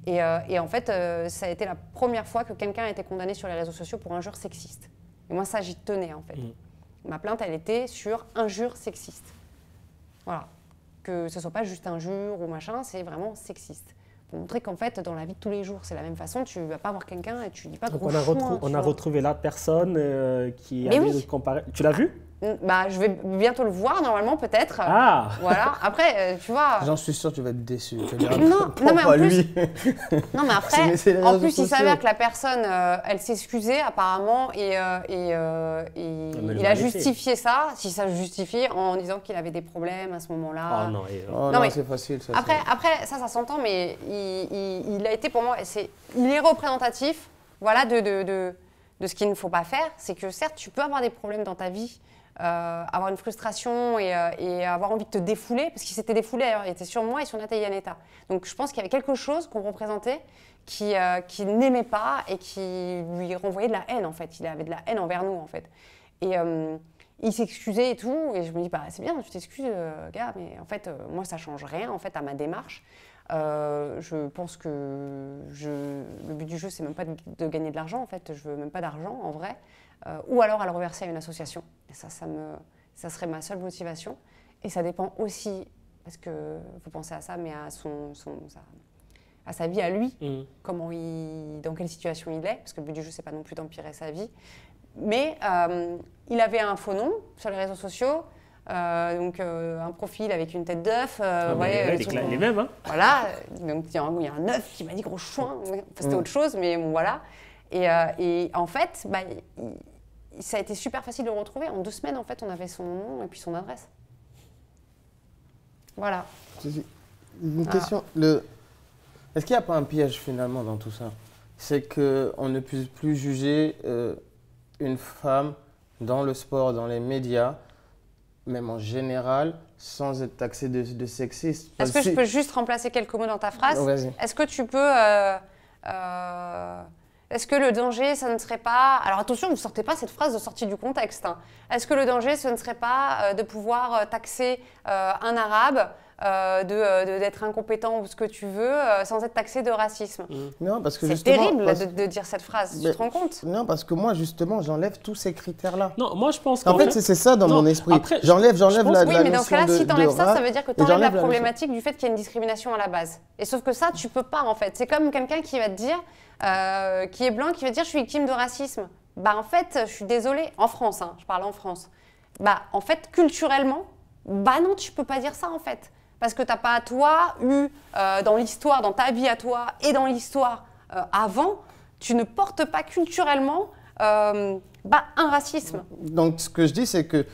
Et en fait, ça a été la première fois que quelqu'un a été condamné sur les réseaux sociaux pour injure sexiste. Et moi, ça, j'y tenais, en fait. Ma plainte, elle était sur injure sexiste. Voilà. Que ce ne soit pas juste injure ou machin, c'est vraiment sexiste. pour montrer qu'en fait, dans la vie de tous les jours, c'est la même façon. Tu ne vas pas voir quelqu'un et tu dis pas donc gros on a retrouvé la personne qui avait comparé. Tu l'as vu? Bah, je vais bientôt le voir, normalement, peut-être. Ah. Voilà. Après, tu vois... J'en suis sûr, tu vas être déçu. Non, mais en plus... Non, mais après, en plus, il s'avère que la personne, elle s'est excusée, apparemment, et il a justifié ça, si ça justifié, en disant qu'il avait des problèmes à ce moment-là. Oh non, non, mais c'est facile. Ça, après, ça s'entend, mais il a été, pour moi, il est représentatif, voilà, de ce qu'il ne faut pas faire. C'est que, certes, tu peux avoir des problèmes dans ta vie, avoir une frustration et avoir envie de te défouler, parce qu'il s'était défoulé, il était sur moi et sur Nathalie Yanetta. Donc je pense qu'il y avait quelque chose qu'on représentait qui n'aimait pas et qui lui renvoyait de la haine, en fait. Il avait de la haine envers nous, en fait. Et il s'excusait et tout, et je me dis, bah, c'est bien, tu t'excuses, gars, mais en fait, moi, ça change rien, en fait, à ma démarche. Je pense que le but du jeu, c'est même pas de gagner de l'argent, en fait. Je veux même pas d'argent, en vrai. Ou alors à le reverser à une association. Et ça serait ma seule motivation. Et ça dépend aussi, parce que vous pensez à ça, mais à sa vie à lui, dans quelle situation il est, parce que le but du jeu, c'est pas non plus d'empirer sa vie. Mais il avait un faux nom sur les réseaux sociaux, donc un profil avec une tête d'œuf. Les mêmes, hein. Voilà, donc il y a un œuf qui m'a dit gros chouin, c'était autre chose, mais bon, voilà. Et en fait, bah, ça a été super facile de le retrouver. En 2 semaines, en fait, on avait son nom et puis son adresse. Voilà. Une question. Est-ce qu'il n'y a pas un piège finalement dans tout ça? C'est qu'on ne puisse plus juger une femme dans le sport, dans les médias, même en général, sans être taxé de sexiste. Est-ce que je peux juste remplacer quelques mots dans ta phrase? Vas-y. Est-ce que tu peux... Est-ce que le danger, ça ne serait pas... Alors attention, ne sortez pas cette phrase de sortie du contexte. Hein. Est-ce que le danger, ce ne serait pas de pouvoir taxer un arabe, d'être incompétent ou ce que tu veux, sans être taxé de racisme? Non, parce que c'est terrible de dire cette phrase, tu te rends compte? Non, parce que moi, justement, j'enlève tous ces critères-là. Non, moi, je pense qu'en fait, c'est ça dans mon esprit. Après, j'enlève la oui, mais dans ce cas-là, si tu enlèves ça, ça veut dire que tu enlèves la problématique du fait qu'il y a une discrimination à la base. Et sauf que ça, tu peux pas, en fait. C'est comme quelqu'un qui va te dire... qui est blanc, qui va dire je suis victime de racisme. Bah en fait, je suis désolée, en France, hein, je parle en France. Bah en fait, culturellement, bah non, tu peux pas dire ça en fait. Parce que t'as pas, toi, eu dans l'histoire, dans ta vie à toi et dans l'histoire avant, tu ne portes pas culturellement un racisme. Donc ce que je dis, c'est que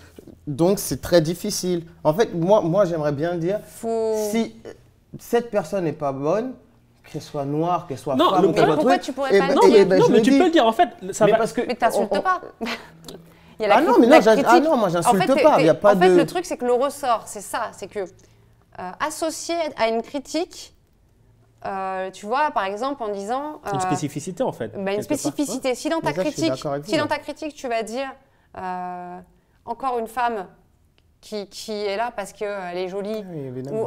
donc c'est très difficile. En fait, moi j'aimerais bien dire, si cette personne n'est pas bonne, qu'elle soit noire, qu'elle soit femme, mais pourquoi tu pourrais pas le dire? Non, mais tu peux le dire, en fait. Mais t'insultes pas. Non, moi j'insulte pas. Il y a pas en fait, le truc, c'est que le ressort, c'est ça, c'est que associé à une critique, tu vois, par exemple, en disant... une spécificité, en fait. Une spécificité. Ouais. Si dans ta critique, tu vas dire encore une femme qui est là parce qu'elle est jolie, ou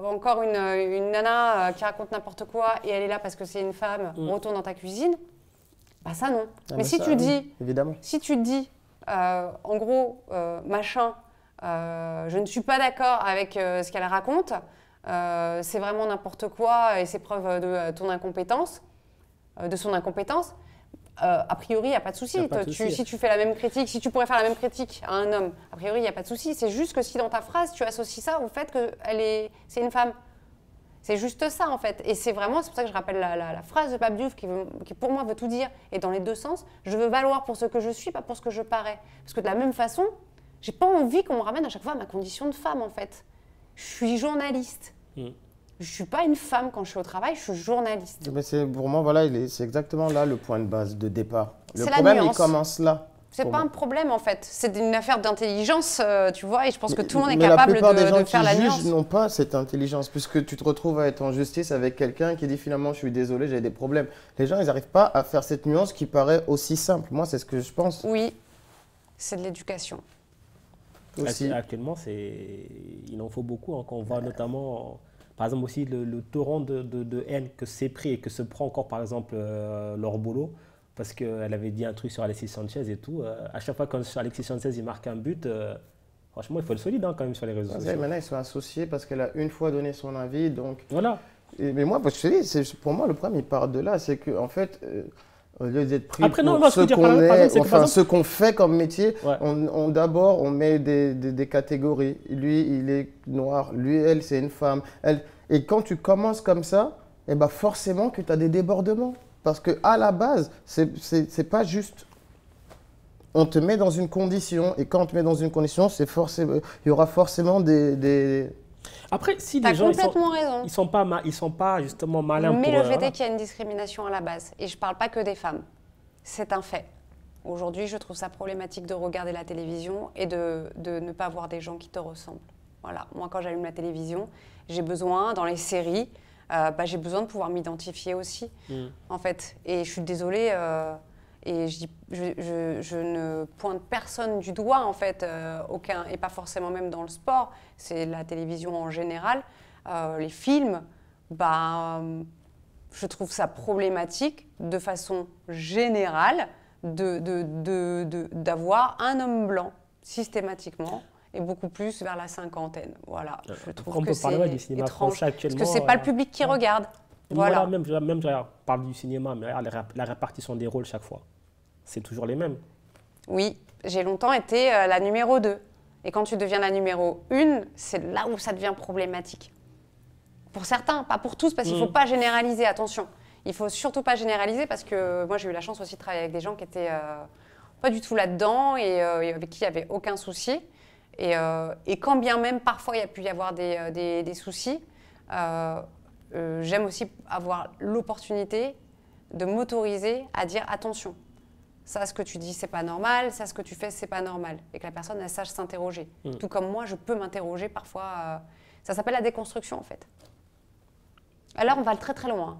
encore une nana qui raconte n'importe quoi et elle est là parce que c'est une femme, retourne dans ta cuisine, bah ça non. Mais si tu dis, si tu dis, en gros, machin, je ne suis pas d'accord avec ce qu'elle raconte, c'est vraiment n'importe quoi et c'est preuve de ton incompétence, de son incompétence, a priori, il n'y a pas de souci. Si tu fais la même critique, si tu pourrais faire la même critique à un homme, a priori, il n'y a pas de souci. C'est juste que si dans ta phrase, tu associes ça au fait que c'est une femme. C'est juste ça, en fait. Et c'est pour ça que je rappelle la phrase de Pape Diouf qui, pour moi, veut tout dire. Et dans les deux sens, je veux valoir pour ce que je suis, pas pour ce que je parais. Parce que de la même façon, j'ai pas envie qu'on me ramène à chaque fois à ma condition de femme, en fait. Je suis journaliste. Je ne suis pas une femme quand je suis au travail, je suis journaliste. Mais pour moi, voilà, c'est exactement là le point de base de départ. Le problème, il commence là. C'est pas un problème en fait, c'est une affaire d'intelligence, tu vois, et je pense que tout le monde est capable de faire la nuance. La plupart des gens qui jugent n'ont pas cette intelligence, puisque tu te retrouves à être en justice avec quelqu'un qui dit finalement je suis désolé, j'ai des problèmes. Les gens, ils n'arrivent pas à faire cette nuance qui paraît aussi simple. Moi, c'est ce que je pense. Oui, c'est de l'éducation. Actuellement, il en faut beaucoup, hein, quand on voit notamment... Par exemple aussi le torrent de haine que s'est pris et que se prend encore par exemple Laure Bolo, parce qu'elle avait dit un truc sur Alexis Sanchez et tout. À chaque fois quand Alexis Sanchez il marque un but, franchement il faut être solide hein, quand même sur les réseaux sociaux. Maintenant ils sont associés parce qu'elle a une fois donné son avis, donc voilà. Mais moi, parce que je te dis, pour moi, le problème, il part de là. C'est qu'en fait, au lieu d'être pris Après, pour ce qu'on est, enfin, ce qu'on fait comme métier, ouais. d'abord, on met des catégories. Lui, il est noir. Lui, elle, c'est une femme. Et quand tu commences comme ça, eh ben forcément que tu as des débordements. Parce qu'à la base, c'est pas juste. On te met dans une condition. Et quand on te met dans une condition, il y aura forcément des... Après, si les gens ils sont pas justement malins mais pour... le fait est qu'il y a une discrimination à la base. Et je ne parle pas que des femmes. C'est un fait. Aujourd'hui, je trouve ça problématique de regarder la télévision et de ne pas voir des gens qui te ressemblent. Voilà. Moi, quand j'allume la télévision, j'ai besoin, dans les séries, j'ai besoin de pouvoir m'identifier aussi, en fait. Et je suis désolée, et je ne pointe personne du doigt, en fait, aucun, et pas forcément même dans le sport, c'est la télévision en général, les films, je trouve ça problématique de façon générale d'avoir un homme blanc systématiquement et beaucoup plus vers la cinquantaine. Voilà, je trouve que c'est du cinéma étrange français actuellement, parce que c'est pas le public qui regarde. Voilà. Même je parle du cinéma, mais la répartition des rôles chaque fois, c'est toujours les mêmes. Oui, j'ai longtemps été la numéro 2. Et quand tu deviens la numéro 1, c'est là où ça devient problématique. Pour certains, pas pour tous, parce qu'il ne faut pas généraliser, attention. Il ne faut surtout pas généraliser, parce que moi j'ai eu la chance aussi de travailler avec des gens qui étaient pas du tout là-dedans et avec qui il n'y avait aucun souci. Et quand bien même parfois il y a pu y avoir des soucis, j'aime aussi avoir l'opportunité de m'autoriser à dire attention. Ça, ce que tu dis, c'est pas normal. Ça, ce que tu fais, c'est pas normal. Et que la personne, elle sache s'interroger. Tout comme moi, je peux m'interroger parfois. Ça s'appelle la déconstruction, en fait. Alors, on va très, très loin.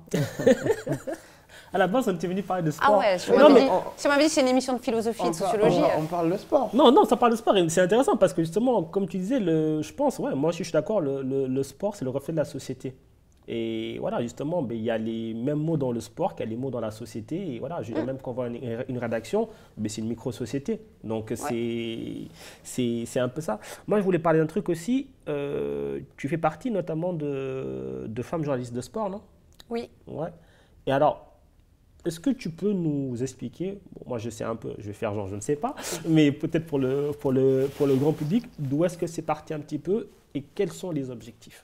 À la base, on était venu parler de sport. Ah ouais, si on m'avait dit que c'est une émission de philosophie, de sociologie. On parle de sport. Non, ça parle de sport. Et c'est intéressant parce que justement, comme tu disais, je pense, moi aussi, je suis d'accord, le sport, c'est le reflet de la société. Et voilà, justement, il y a les mêmes mots dans le sport qu'il y a les mots dans la société. Et voilà, même quand on voit une rédaction, c'est une micro-société. Donc, c'est un peu ça. Moi, je voulais parler d'un truc aussi. Tu fais partie notamment de femmes journalistes de sport, non? Oui. Ouais. Et alors, est-ce que tu peux nous expliquer, moi je sais un peu, je vais faire genre je ne sais pas, mais peut-être pour le grand public, d'où est-ce que c'est parti un petit peu et quels sont les objectifs?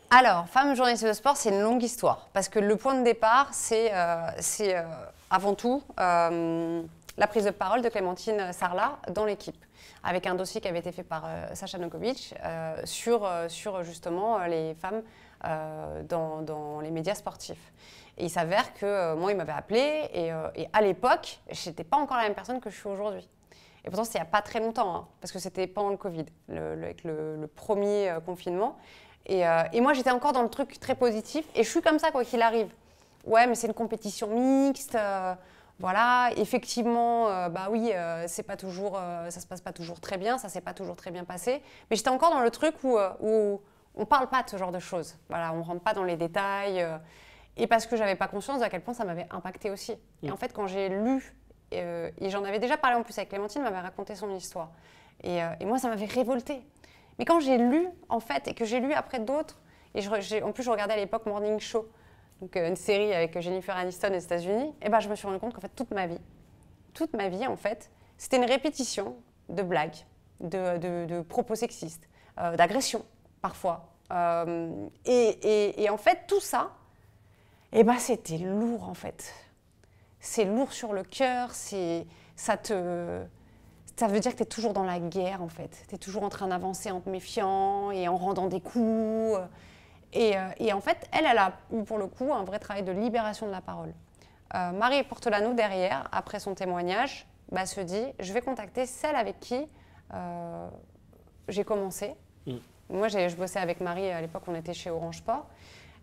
Alors, Femmes journalistes de sport, c'est une longue histoire. Parce que le point de départ, c'est avant tout la prise de parole de Clémentine Sarlat dans l'équipe, avec un dossier qui avait été fait par Sacha Nokovic sur justement les femmes dans les médias sportifs. Et il s'avère que moi, il m'avait appelée et à l'époque, je n'étais pas encore la même personne que je suis aujourd'hui. Et pourtant, c'était il n'y a pas très longtemps, hein, parce que c'était pendant le Covid, avec le premier confinement. Et moi, j'étais encore dans le truc très positif. Et je suis comme ça, quoi qu'il arrive. Ouais, mais c'est une compétition mixte. Voilà, effectivement, oui, c'est pas toujours, ça se passe pas toujours très bien. Ça s'est pas toujours très bien passé. Mais j'étais encore dans le truc où on parle pas de ce genre de choses. Voilà, on rentre pas dans les détails. Et parce que j'avais pas conscience à quel point ça m'avait impacté aussi. Et en fait, quand j'ai lu, et j'en avais déjà parlé en plus avec Clémentine, m'avait raconté son histoire. Et moi, ça m'avait révoltée. Mais quand j'ai lu, en fait, et que j'ai lu après d'autres, et en plus je regardais à l'époque Morning Show, donc une série avec Jennifer Aniston aux États-Unis, et je me suis rendu compte qu'en fait toute ma vie en fait, c'était une répétition de blagues, de propos sexistes, d'agressions parfois. Et en fait tout ça, c'était lourd en fait. C'est lourd sur le cœur, ça veut dire que tu es toujours dans la guerre, en fait. Tu es toujours en train d'avancer en te méfiant et en rendant des coups. Et en fait, elle a eu pour le coup un vrai travail de libération de la parole. Marie Portolano, derrière, après son témoignage, se dit « Je vais contacter celle avec qui j'ai commencé. » Moi, je bossais avec Marie, à l'époque, on était chez Orange Sport.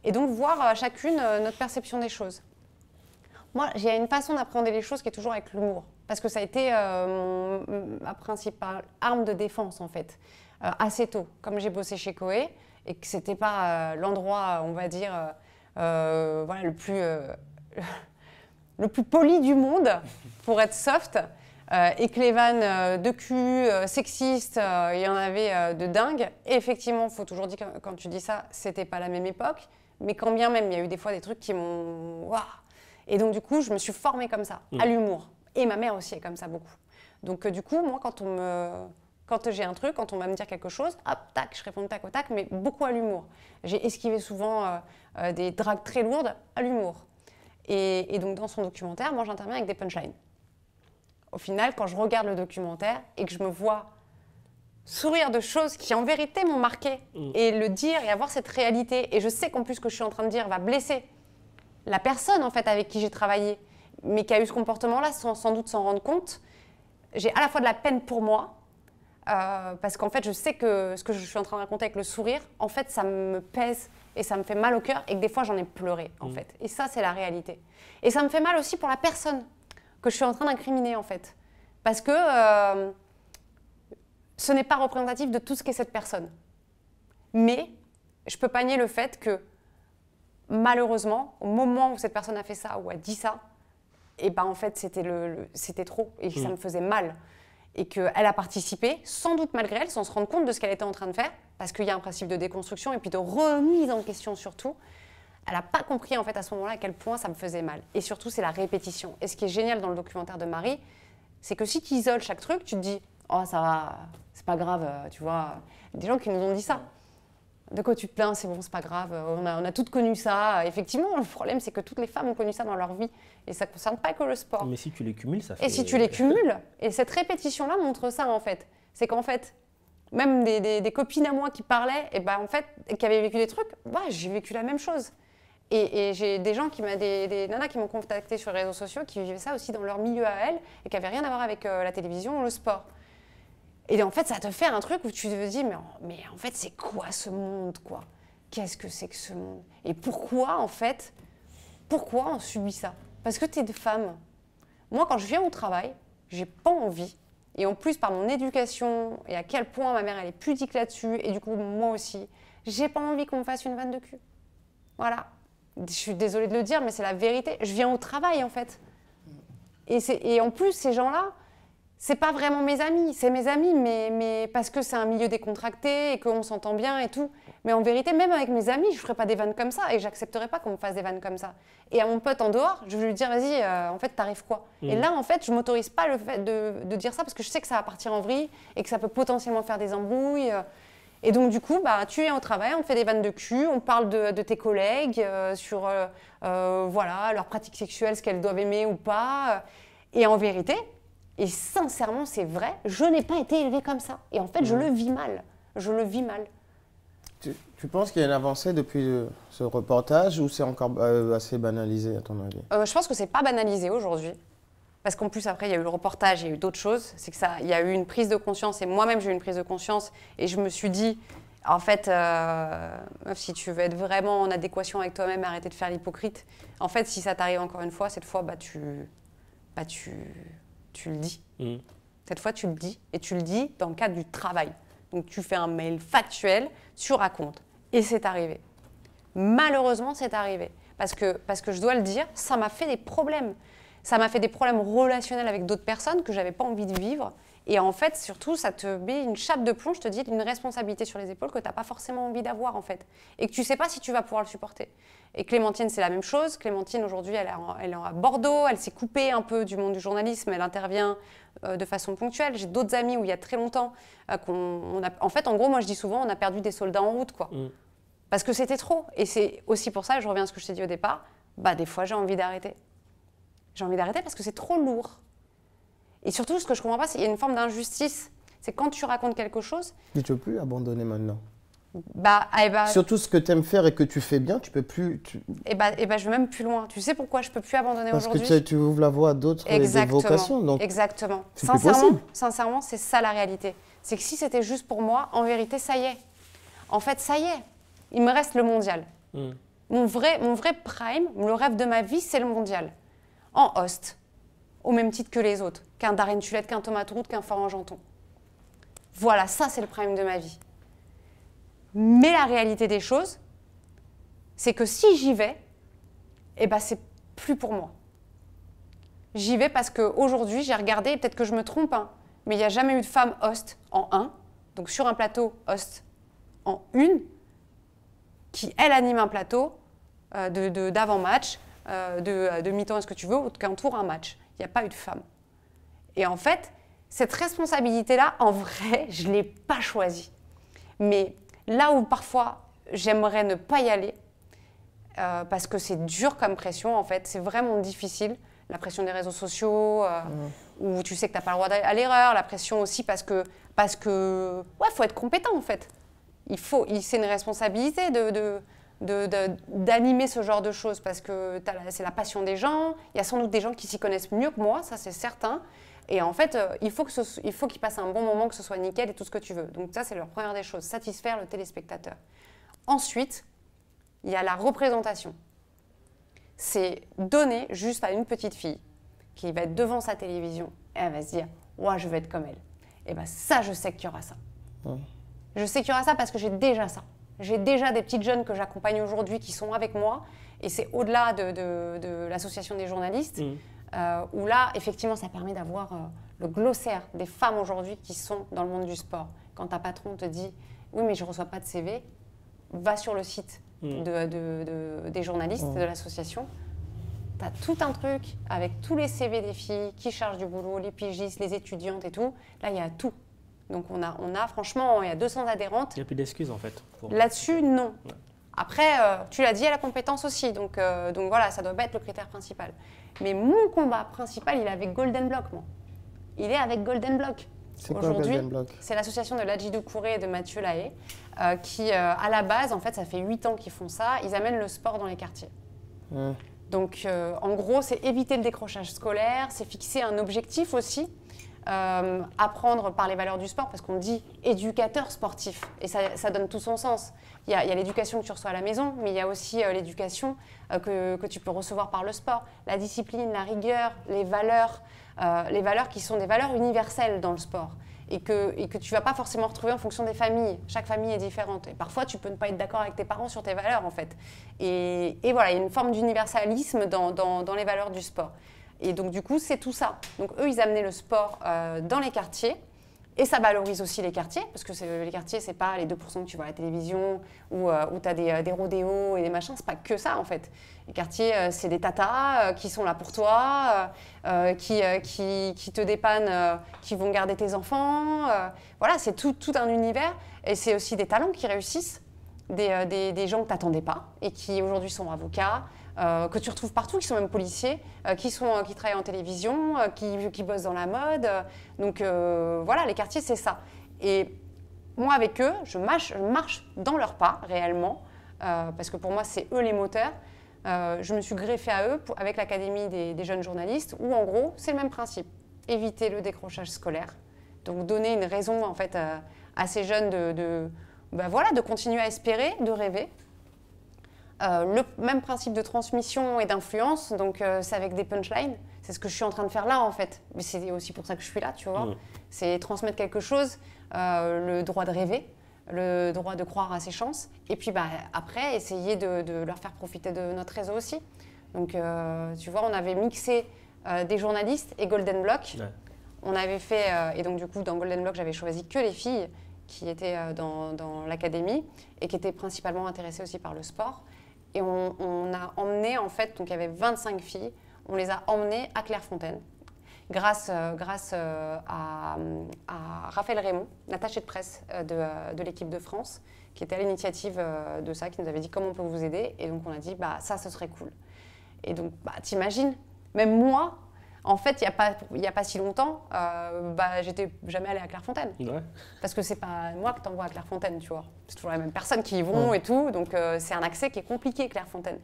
Et donc, voir chacune notre perception des choses. Moi, j'ai une façon d'appréhender les choses qui est toujours avec l'humour. Parce que ça a été ma principale arme de défense, en fait, assez tôt. Comme j'ai bossé chez Koé, et que ce n'était pas l'endroit, on va dire, le plus poli du monde, pour être soft, et que les vannes de cul, sexistes, il y en avait de dingue. Et effectivement, il faut toujours dire que quand tu dis ça, ce n'était pas la même époque. Mais quand bien même, il y a eu des fois des trucs qui m'ont... Waouh. Et donc, du coup, je me suis formée comme ça, à l'humour. Et ma mère aussi est comme ça beaucoup. Donc, du coup, moi, quand j'ai un truc, quand on va me dire quelque chose, hop, tac, je réponds tac au tac, mais beaucoup à l'humour. J'ai esquivé souvent des dragues très lourdes à l'humour. Et donc, dans son documentaire, moi, j'interviens avec des punchlines. Au final, quand je regarde le documentaire et que je me vois sourire de choses qui, en vérité, m'ont marqué, et le dire et avoir cette réalité, et je sais qu'en plus, ce que je suis en train de dire va blesser la personne, en fait, avec qui j'ai travaillé, mais qui a eu ce comportement-là sans doute s'en rendre compte, j'ai à la fois de la peine pour moi, parce qu'en fait, je sais que ce que je suis en train de raconter avec le sourire, en fait, ça me pèse et ça me fait mal au cœur et que des fois, j'en ai pleuré, en fait. Et ça, c'est la réalité. Et ça me fait mal aussi pour la personne que je suis en train d'incriminer, en fait. Parce que ce n'est pas représentatif de tout ce qu'est cette personne. Mais je ne peux pas nier le fait que, malheureusement, au moment où cette personne a fait ça ou a dit ça, et ben en fait, c'était trop et ça me faisait mal. Et qu'elle a participé, sans doute malgré elle, sans se rendre compte de ce qu'elle était en train de faire, parce qu'il y a un principe de déconstruction et puis de remise en question surtout. Elle n'a pas compris en fait à ce moment-là à quel point ça me faisait mal. Et surtout, c'est la répétition. Et ce qui est génial dans le documentaire de Marie, c'est que si tu isoles chaque truc, tu te dis « Oh, ça va, c'est pas grave, tu vois. » Des gens qui nous ont dit ça. De quoi tu te plains, c'est bon, c'est pas grave, on a toutes connu ça. Effectivement, le problème, c'est que toutes les femmes ont connu ça dans leur vie. Et ça ne concerne pas que le sport. Mais si tu les cumules, ça fait... Et si tu les cumules, et cette répétition-là montre ça, en fait. C'est qu'en fait, même des copines à moi qui parlaient, et ben, en fait, qui avaient vécu des trucs, bah, j'ai vécu la même chose. Et j'ai des gens, des nanas qui m'ont contacté sur les réseaux sociaux, qui vivaient ça aussi dans leur milieu à elles, et qui n'avaient rien à voir avec la télévision ou le sport. Et en fait, ça te fait un truc où tu te dis, mais en fait, c'est quoi ce monde, quoi? Qu'est-ce que c'est que ce monde? Et pourquoi, en fait, pourquoi on subit ça? Parce que tu es de femme. Moi, quand je viens au travail, j'ai pas envie. Et en plus, par mon éducation, et à quel point ma mère, elle est pudique là-dessus, et du coup, moi aussi, j'ai pas envie qu'on me fasse une vanne de cul. Voilà. Je suis désolée de le dire, mais c'est la vérité. Je viens au travail, en fait. Et en plus, ces gens-là, c'est pas vraiment mes amis, c'est mes amis, mais parce que c'est un milieu décontracté et qu'on s'entend bien et tout. Mais en vérité, même avec mes amis, je ferais pas des vannes comme ça et j'accepterais pas qu'on me fasse des vannes comme ça. Et à mon pote en dehors, je vais lui dire, vas-y, en fait, t'arrives quoi? Et là, en fait, je m'autorise pas le fait de dire ça parce que je sais que ça va partir en vrille et que ça peut potentiellement faire des embrouilles. Et donc, du coup, bah, tu es au travail, on te fait des vannes de cul, on parle de tes collègues sur voilà, leurs pratiques sexuelles, ce qu'elles doivent aimer ou pas. Et en vérité... Et sincèrement, c'est vrai, je n'ai pas été élevée comme ça. Et en fait, je le vis mal. Je le vis mal. Tu penses qu'il y a une avancée depuis ce reportage ou c'est encore assez banalisé à ton avis? Je pense que c'est pas banalisé aujourd'hui. Parce qu'en plus, après, il y a eu le reportage, il y a eu d'autres choses. C'est que ça, il y a eu une prise de conscience. Et moi-même, j'ai eu une prise de conscience. Et je me suis dit, en fait, si tu veux être vraiment en adéquation avec toi-même, arrêter de faire l'hypocrite. En fait, si ça t'arrive encore une fois, cette fois, tu le dis. Cette fois, tu le dis. Et tu le dis dans le cadre du travail. Donc, tu fais un mail factuel, tu racontes. Et c'est arrivé. Malheureusement, c'est arrivé. Parce que je dois le dire, ça m'a fait des problèmes. Ça m'a fait des problèmes relationnels avec d'autres personnes que je n'avais pas envie de vivre. Et en fait, surtout, ça te met une chape de plomb, je te dis, une responsabilité sur les épaules que tu n'as pas forcément envie d'avoir, en fait. Et que tu ne sais pas si tu vas pouvoir le supporter. Et Clémentine, c'est la même chose. Clémentine, aujourd'hui, elle est à Bordeaux. Elle s'est coupée un peu du monde du journalisme. Elle intervient de façon ponctuelle. J'ai d'autres amis où il y a très longtemps en fait, en gros, moi, je dis souvent, on a perdu des soldats en route, quoi. Parce que c'était trop. Et c'est aussi pour ça, je reviens à ce que je t'ai dit au départ, bah, des fois, j'ai envie d'arrêter. J'ai envie d'arrêter parce que c'est trop lourd. Et surtout, ce que je ne comprends pas, c'est qu'il y a une forme d'injustice. C'est quand tu racontes quelque chose... Tu ne peux plus abandonner maintenant. Surtout ce que tu aimes faire et que tu fais bien, tu ne peux plus... je vais même plus loin. Tu sais pourquoi je ne peux plus abandonner aujourd'hui? Parce que tu ouvres la voie à d'autres vocations. Donc exactement. Sincèrement, c'est ça la réalité. C'est que si c'était juste pour moi, en vérité, ça y est. En fait, ça y est. Il me reste le mondial. Mon vrai prime, le rêve de ma vie, c'est le mondial. En host. Au même titre que les autres, qu'un Darren Tulette, qu'un Thomas Troude, qu'un Florent Janton. Voilà, ça c'est le prime de ma vie. Mais la réalité des choses, c'est que si j'y vais, c'est plus pour moi. J'y vais parce qu'aujourd'hui, j'ai regardé, et peut-être que je me trompe, mais il n'y a jamais eu de femme host en 1, donc sur un plateau host en 1, qui elle anime un plateau d'avant-match, de mi-temps, est-ce que tu veux, ou qu'un tour, un match. Il n'y a pas eu de femmes. Et en fait, cette responsabilité-là, en vrai, je ne l'ai pas choisie. Mais là où parfois, j'aimerais ne pas y aller, parce que c'est dur comme pression, en fait, c'est vraiment difficile. La pression des réseaux sociaux, où tu sais que tu n'as pas le droit à l'erreur, la pression aussi parce que faut être compétent, en fait. C'est une responsabilité d'animer ce genre de choses parce que c'est la passion des gens. Il y a sans doute des gens qui s'y connaissent mieux que moi, ça c'est certain. Et en fait, il faut qu'ils passent un bon moment, que ce soit nickel et tout ce que tu veux. Donc ça, c'est leur première des choses, satisfaire le téléspectateur. Ensuite, il y a la représentation. C'est donner juste à une petite fille qui va être devant sa télévision et elle va se dire « Ouais, je veux être comme elle ». Et bien ça, je sais qu'il y aura ça. Je sais qu'il y aura ça parce que j'ai déjà ça. J'ai déjà des petites jeunes que j'accompagne aujourd'hui qui sont avec moi et c'est au-delà de l'association des journalistes où là, effectivement, ça permet d'avoir le glossaire des femmes aujourd'hui qui sont dans le monde du sport. Quand ta patron te dit « Oui, mais je ne reçois pas de CV », va sur le site des journalistes de l'association. Tu as tout un truc avec tous les CV des filles qui chargent du boulot, les pigistes, les étudiantes et tout. Là, il y a tout. Donc, on a franchement, il y a 200 adhérentes. Il n'y a plus d'excuses, en fait. Là-dessus, non. Ouais. Après, tu l'as dit, il y a la compétence aussi. Donc voilà, ça ne doit pas être le critère principal. Mais mon combat principal, il est avec Golden Block, moi. Il est avec Golden Block. C'est quoi Golden Block ? C'est l'association de Ladjidou Kouré et de Mathieu Lahaye qui, à la base, en fait, ça fait 8 ans qu'ils font ça. Ils amènent le sport dans les quartiers. Donc, en gros, c'est éviter le décrochage scolaire, c'est fixer un objectif aussi, apprendre par les valeurs du sport, parce qu'on dit éducateur sportif, et ça donne tout son sens. Il y a l'éducation que tu reçois à la maison, mais il y a aussi l'éducation que tu peux recevoir par le sport. La discipline, la rigueur, les valeurs qui sont des valeurs universelles dans le sport. Et que tu ne vas pas forcément retrouver en fonction des familles. Chaque famille est différente. Et parfois, tu peux ne pas être d'accord avec tes parents sur tes valeurs, en fait. Et voilà, il y a une forme d'universalisme dans les valeurs du sport. Et donc, du coup, c'est tout ça. Donc, eux, ils amenaient le sport dans les quartiers. Et ça valorise aussi les quartiers, parce que les quartiers, ce n'est pas les 2% que tu vois à la télévision, où tu as des rodéos et des machins. Ce n'est pas que ça, en fait. Les quartiers, c'est des tatas qui sont là pour toi, qui te dépannent, qui vont garder tes enfants. Voilà, c'est tout un univers. Et c'est aussi des talents qui réussissent, des gens que tu n'attendais pas et qui aujourd'hui sont avocats, que tu retrouves partout, qui sont même policiers, qui travaillent en télévision, qui bossent dans la mode. Donc voilà, les quartiers, c'est ça. Et moi, avec eux, je marche dans leurs pas, réellement, parce que pour moi, c'est eux les moteurs. Je me suis greffée à eux avec l'Académie des jeunes journalistes, où en gros, c'est le même principe. Éviter le décrochage scolaire. Donc donner une raison, en fait, à ces jeunes de continuer à espérer, de rêver. Le même principe de transmission et d'influence, donc c'est avec des punchlines. C'est ce que je suis en train de faire là, en fait. Mais c'est aussi pour ça que je suis là, tu vois. C'est transmettre quelque chose, le droit de rêver, le droit de croire à ses chances. Et puis après, essayer de leur faire profiter de notre réseau aussi. Donc, tu vois, on avait mixé des journalistes et Golden Block. Ouais. On avait fait, et donc du coup, dans Golden Block, j'avais choisi que les filles qui étaient dans l'académie et qui étaient principalement intéressées aussi par le sport. Et on a emmené, en fait, donc il y avait 25 filles, on les a emmenées à Clairefontaine, grâce à Raphaël Raymond, l'attaché de presse de l'équipe de France, qui était à l'initiative de ça, qui nous avait dit comment on peut vous aider. Et donc on a dit, ça, ce serait cool. Et donc, t'imagines, même moi, en fait, il n'y a pas si longtemps, j'étais jamais allée à Clairefontaine. Ouais. Parce que c'est pas moi que t'envoie à Clairefontaine, tu vois. C'est toujours les mêmes personnes qui y vont et tout. Donc, c'est un accès qui est compliqué, Clairefontaine.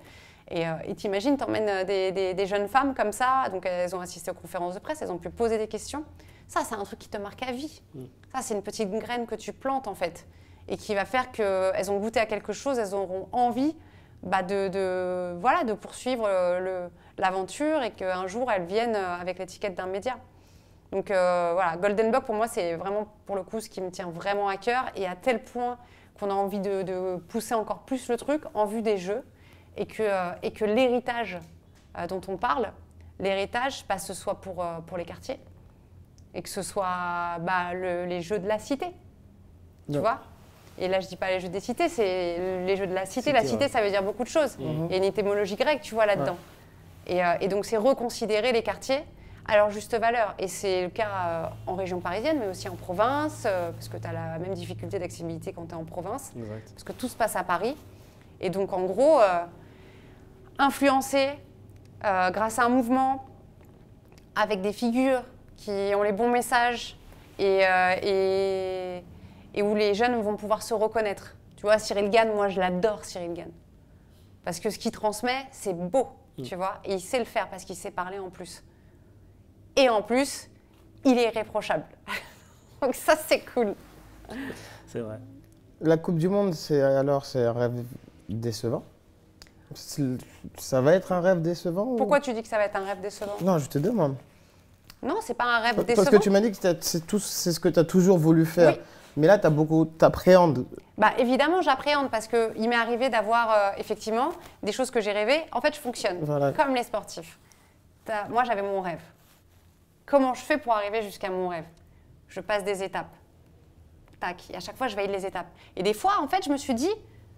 Et t'imagines, t'emmènes des jeunes femmes comme ça. Donc, elles ont assisté aux conférences de presse, elles ont pu poser des questions. Ça, c'est un truc qui te marque à vie. Ça, c'est une petite graine que tu plantes, en fait. Et qui va faire qu'elles ont goûté à quelque chose, elles auront envie de poursuivre l'aventure et qu'un jour elles viennent avec l'étiquette d'un média. Donc voilà, Golden Block pour moi c'est vraiment pour le coup ce qui me tient vraiment à cœur et à tel point qu'on a envie de pousser encore plus le truc en vue des Jeux et que l'héritage dont on parle, l'héritage ce soit pour les quartiers et que ce soit les Jeux de la cité, tu vois. Et là, je dis pas les jeux des cités, c'est les jeux de la cité. La cité, ça veut dire beaucoup de choses. Il y a une étymologie grecque, tu vois, là-dedans. Et donc, c'est reconsidérer les quartiers à leur juste valeur. Et c'est le cas en région parisienne, mais aussi en province, parce que tu as la même difficulté d'accessibilité quand tu es en province, parce que tout se passe à Paris. Et donc, en gros, influencer grâce à un mouvement, avec des figures qui ont les bons messages et où les jeunes vont pouvoir se reconnaître. Tu vois, Cyril Gane, moi, je l'adore, Cyril Gane. Parce que ce qu'il transmet, c'est beau, tu vois, et il sait le faire parce qu'il sait parler en plus. Et en plus, il est irréprochable. Donc ça, c'est cool. C'est vrai. La Coupe du Monde, c'est un rêve décevant? Ça va être un rêve décevant? Pourquoi tu dis que ça va être un rêve décevant? Non, je te demande. Non, c'est pas un rêve décevant. Parce que tu m'as dit que c'est ce que tu as toujours voulu faire. Oui. Mais là, t'appréhendes. Bah, évidemment, j'appréhende parce qu'il m'est arrivé d'avoir effectivement des choses que j'ai rêvées. En fait, je fonctionne comme les sportifs. Moi, j'avais mon rêve. Comment je fais pour arriver jusqu'à mon rêve? Je passe des étapes. Tac. Et à chaque fois, je valide les étapes. Et des fois, en fait, je me suis dit,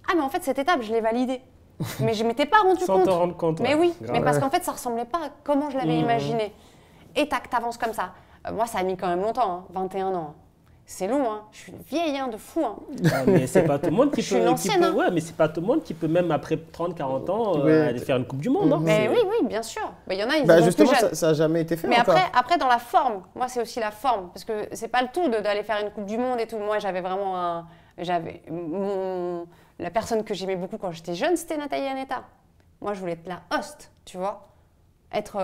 ah, mais en fait, cette étape, je l'ai validée. Mais je ne m'étais pas rendu compte. Sans te rendre compte. Mais oui, mais parce qu'en fait, ça ne ressemblait pas à comment je l'avais imaginé. Et tac, t'avances comme ça. Moi, ça a mis quand même longtemps, 21 ans. C'est long, hein. Je suis vieille, de fou. Ah, mais c'est pas tout le monde qui peut. L'ancienne, ouais, mais c'est pas tout le monde qui peut même après 30-40 ans aller faire une Coupe du Monde. Mais oui, bien sûr. Il y en a, ils justement, ça n'a jamais été fait. Mais après, dans la forme, moi, c'est aussi la forme. Parce que c'est pas le tout d'aller faire une Coupe du Monde et tout. Moi, j'avais vraiment la personne que j'aimais beaucoup quand j'étais jeune, c'était Nathalie Anetta. Moi, je voulais être la host, tu vois. Être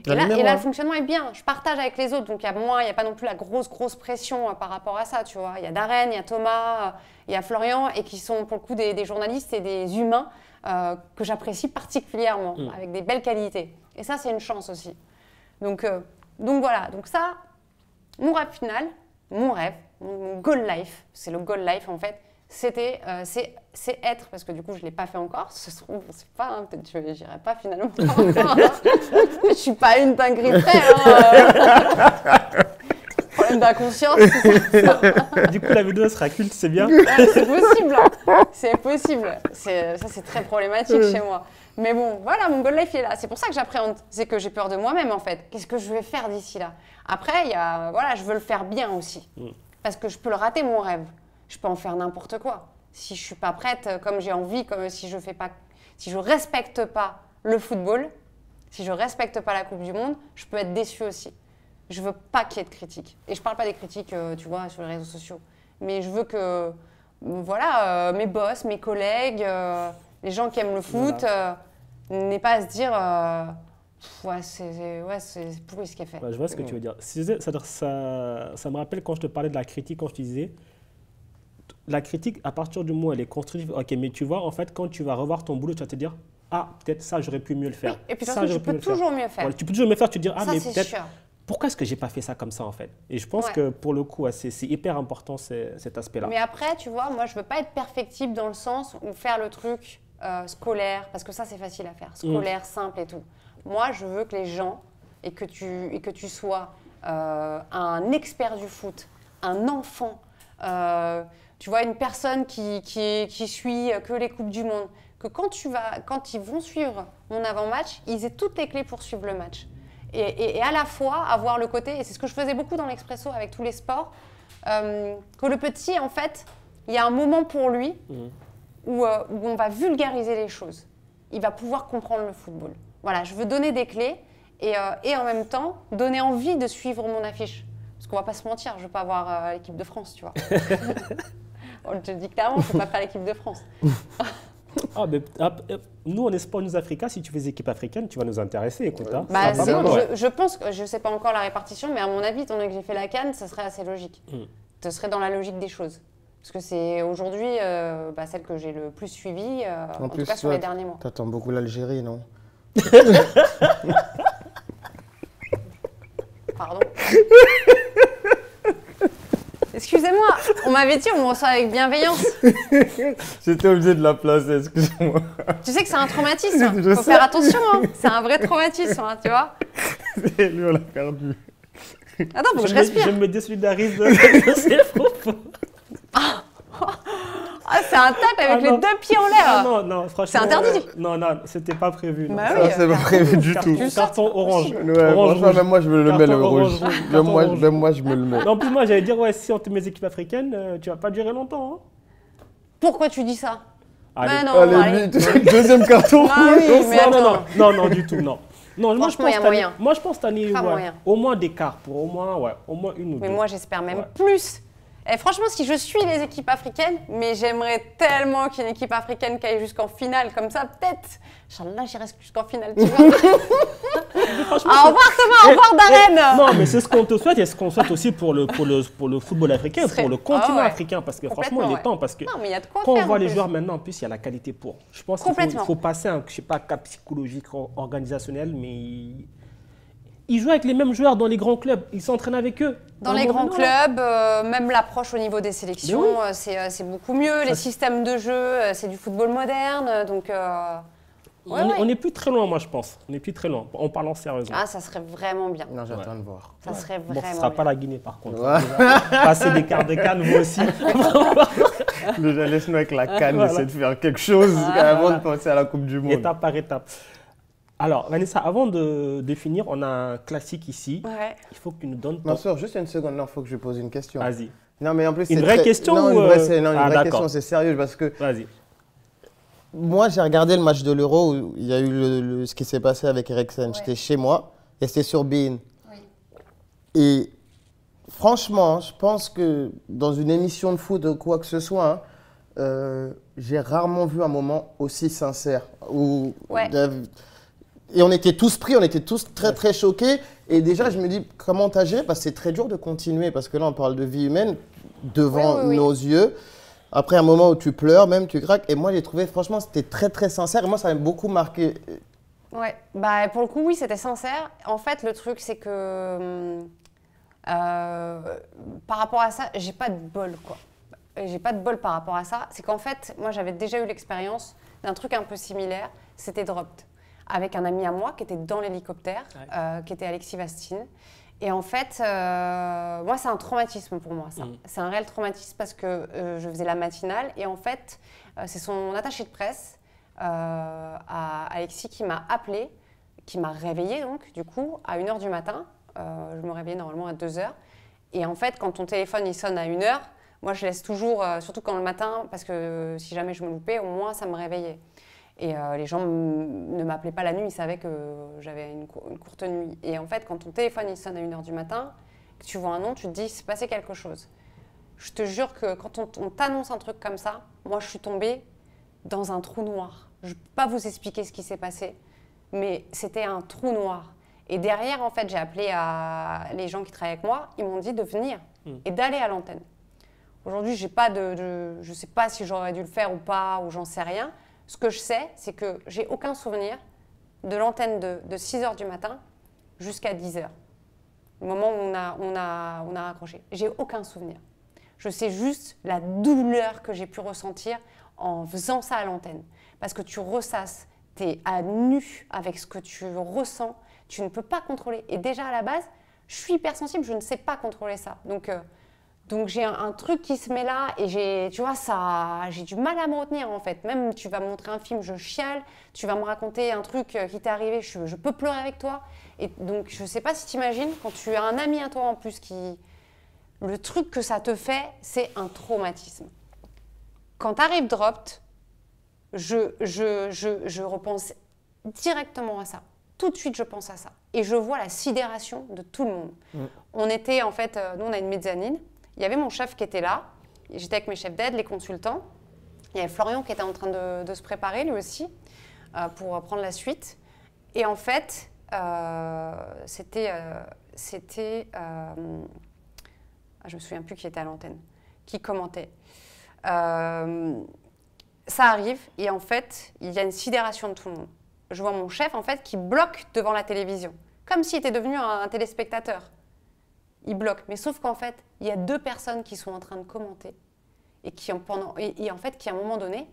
et là le fonctionnement est bien, je partage avec les autres, donc il n'y a pas non plus la grosse pression par rapport à ça, tu vois. Il y a Darren, il y a Thomas, il y a Florian, et qui sont pour le coup des journalistes et des humains que j'apprécie particulièrement, avec des belles qualités. Et ça, c'est une chance aussi. Donc voilà, donc ça, mon rêve final, mon goal life, c'est le goal life en fait, c'est être, parce que du coup je ne l'ai pas fait encore, ce se trouve, c'est pas, peut-être je n'irai pas finalement. Je ne suis pas une dinguerie près. Problème d'inconscience, tout ça. Du coup la vidéo sera culte, c'est bien. C'est possible, c'est possible. Ça c'est très problématique chez moi. Mais bon, voilà, mon goal life il est là. C'est pour ça que j'appréhende, c'est que j'ai peur de moi-même en fait. Qu'est-ce que je vais faire d'ici là? Après, je veux le faire bien aussi. Parce que je peux le rater mon rêve. Je peux en faire n'importe quoi. Si je ne suis pas prête, comme j'ai envie, si je respecte pas le football, si je respecte pas la Coupe du Monde, je peux être déçue aussi. Je veux pas qu'il y ait de critiques. Et je parle pas des critiques, tu vois, sur les réseaux sociaux. Mais je veux que, mes boss, mes collègues, les gens qui aiment le foot, n'aient pas à se dire, c'est pourri ce qu'elle fait. Je vois ce que tu veux dire. Ça me rappelle quand je te parlais de la critique, quand je te disais, la critique, à partir du moment où elle est constructive, ok, mais tu vois, en fait, quand tu vas revoir ton boulot, tu vas te dire, ah, peut-être ça, j'aurais pu mieux le faire. Oui, et puis de toute façon, tu peux toujours mieux faire. Tu peux toujours mieux faire, tu te dis, ah, ça, mais peut-être, sûr. Pourquoi est-ce que j'ai pas fait ça comme ça, en fait? Et je pense que, pour le coup, c'est hyper important, cet aspect-là. Mais après, tu vois, moi, je veux pas être perfectible dans le sens où faire le truc scolaire, parce que ça, c'est facile à faire, scolaire, simple et tout. Moi, je veux que les gens, et que tu sois un expert du foot, un enfant, tu vois, une personne qui suit que les Coupes du Monde, que quand ils vont suivre mon avant-match, ils aient toutes les clés pour suivre le match. Et à la fois avoir le côté, et c'est ce que je faisais beaucoup dans l'Expresso avec tous les sports, que le petit, en fait, il y a un moment pour lui où on va vulgariser les choses. Il va pouvoir comprendre le football. Voilà, je veux donner des clés et en même temps donner envie de suivre mon affiche. Parce qu'on va pas se mentir, je ne veux pas avoir l'équipe de France, tu vois. On te dit clairement, je ne peux pas faire l'équipe de France. Nous, on est Sport News Africa, si tu fais équipe africaine, tu vas nous intéresser, écoute. Je pense que je ne sais pas encore la répartition, mais à mon avis, étant donné que j'ai fait la CAN, ça serait assez logique. Ce serait dans la logique des choses. Parce que c'est aujourd'hui celle que j'ai le plus suivie, en tout cas sur les derniers mois. Tu attends beaucoup l'Algérie, non? Pardon. Excusez-moi, on m'avait dit on me reçoit avec bienveillance. J'étais obligé de la placer, excusez-moi. Tu sais que c'est un traumatisme, il faut faire attention, hein. C'est un vrai traumatisme, hein, tu vois. Lui, on l'a perdu. Attends, faut que je respire. Je me désolidarise de ces propos. c'est un tacle avec les 2 pieds en l'air. Non, franchement. C'est interdit. Non, c'était pas prévu. Bah oui, c'est pas prévu du tout. Carton orange. Ouais, franchement, même moi, je me le mets le rouge. Même moi, je me le mets. En plus, moi, j'allais dire, si on te met les équipes africaines, tu vas pas durer longtemps. Pourquoi tu dis ça? Allez, deuxième carton. Non, du tout, non. Non, franchement, il y a moyen. Moi, je pense que tu as au moins des quarts, pour au moins une ou deux. Mais moi, j'espère même plus. Et franchement, si je suis les équipes africaines, mais j'aimerais tellement qu'il y ait une équipe africaine qui aille jusqu'en finale, comme ça, peut-être. Inch'Allah, j'y reste jusqu'en finale, tu vois. Au revoir Thomas, au revoir Darren. Non, mais c'est ce qu'on te souhaite et ce qu'on souhaite aussi pour le football africain, pour le continent africain, parce que franchement, il est temps. Parce que mais y a de quoi quand faire, on voit les joueurs maintenant, en plus, il y a la qualité pour. Je pense qu'il faut passer un, cap psychologique, organisationnel, mais... Ils jouent avec les mêmes joueurs dans les grands clubs. Ils s'entraînent avec eux. Dans les grands clubs, même l'approche au niveau des sélections, c'est beaucoup mieux. Les systèmes de jeu, c'est du football moderne. Donc, on n'est plus très loin, moi, je pense. On n'est plus très loin, en parlant sérieusement. Ah, ça serait vraiment bien. Non, j'attends de voir. Ça serait vraiment bien. Ce ne sera pas la Guinée, par contre. Passer des quarts de CAN, vous aussi. Déjà, laisse-nous avec la CAN, essayer de faire quelque chose avant de penser à la Coupe du Monde. Étape par étape. Alors, Vanessa, avant de finir, on a un classique ici. Ouais. Il faut que tu nous donnes ton... Non, sœur, juste une seconde, il faut que je pose une question. Vas-y. Non, mais en plus, une vraie question non, ou... une vraie question, c'est sérieux parce que... Vas-y. Moi, j'ai regardé le match de l'Euro où il y a eu ce qui s'est passé avec Eriksen. Ouais. J'étais chez moi et c'était sur beIN. Oui. Et franchement, je pense que dans une émission de foot ou quoi que ce soit, j'ai rarement vu un moment aussi sincère. Et on était tous pris, on était tous très très choqués. Et déjà, je me dis, comment t'as géré? Parce que c'est très dur de continuer, parce que là, on parle de vie humaine devant nos yeux. Après un moment où tu pleures, même tu craques. Et moi, j'ai trouvé, franchement, c'était très très sincère. Et moi, ça m'a beaucoup marqué. Ouais, bah pour le coup, oui, c'était sincère. En fait, le truc, c'est que par rapport à ça, j'ai pas de bol, quoi. J'ai pas de bol par rapport à ça. C'est qu'en fait, moi, j'avais déjà eu l'expérience d'un truc un peu similaire. C'était Dropped, avec un ami à moi qui était dans l'hélicoptère, qui était Alexis Vastine. Et en fait, moi, c'est un traumatisme pour moi, ça. C'est un réel traumatisme parce que je faisais la matinale. Et en fait, c'est son attaché de presse, Alexis, qui m'a appelé, qui m'a réveillée, donc, du coup, à 1h du matin. Je me réveillais normalement à 2h. Et en fait, quand ton téléphone, il sonne à 1h, moi, je laisse toujours, surtout quand le matin, parce que si jamais je me loupais, au moins, ça me réveillait. Et les gens ne m'appelaient pas la nuit, ils savaient que j'avais une courte nuit. Et en fait, quand ton téléphone il sonne à 1h du matin, que tu vois un nom, tu te dis, il s'est passé quelque chose. Je te jure que quand on t'annonce un truc comme ça, moi je suis tombée dans un trou noir. Je ne peux pas vous expliquer ce qui s'est passé, mais c'était un trou noir. Et derrière, en fait, j'ai appelé les gens qui travaillaient avec moi, ils m'ont dit de venir et d'aller à l'antenne. Aujourd'hui, je ne sais pas si j'aurais dû le faire ou pas, ou j'en sais rien. Ce que je sais, c'est que j'ai aucun souvenir de l'antenne de 6h du matin jusqu'à 10h. Le moment où on a raccroché. J'ai aucun souvenir. Je sais juste la douleur que j'ai pu ressentir en faisant ça à l'antenne. Parce que tu ressasses, tu es à nu avec ce que tu ressens, tu ne peux pas contrôler. Et déjà à la base, je suis hypersensible, je ne sais pas contrôler ça. Donc j'ai un truc qui se met là et j'ai du mal à me retenir en fait. Même tu vas me montrer un film, je chiale, tu vas me raconter un truc qui t'est arrivé, je peux pleurer avec toi. Et donc je sais pas si t'imagines, quand tu as un ami à toi en plus le truc que ça te fait, c'est un traumatisme. Quand t'arrives Dropped, je repense directement à ça. Tout de suite, je pense à ça. Et je vois la sidération de tout le monde. On était en fait, nous on a une mezzanine. Il y avait mon chef qui était là, j'étais avec mes chefs d'aide, les consultants. Il y avait Florian qui était en train de se préparer lui aussi pour prendre la suite. Et en fait, c'était je me souviens plus qui était à l'antenne, qui commentait. Ça arrive et en fait, il y a une sidération de tout le monde. Je vois mon chef en fait qui bloque devant la télévision, comme s'il était devenu un téléspectateur. Il bloque, mais sauf qu'en fait, il y a 2 personnes qui sont en train de commenter et qui en fait, qui à un moment donné,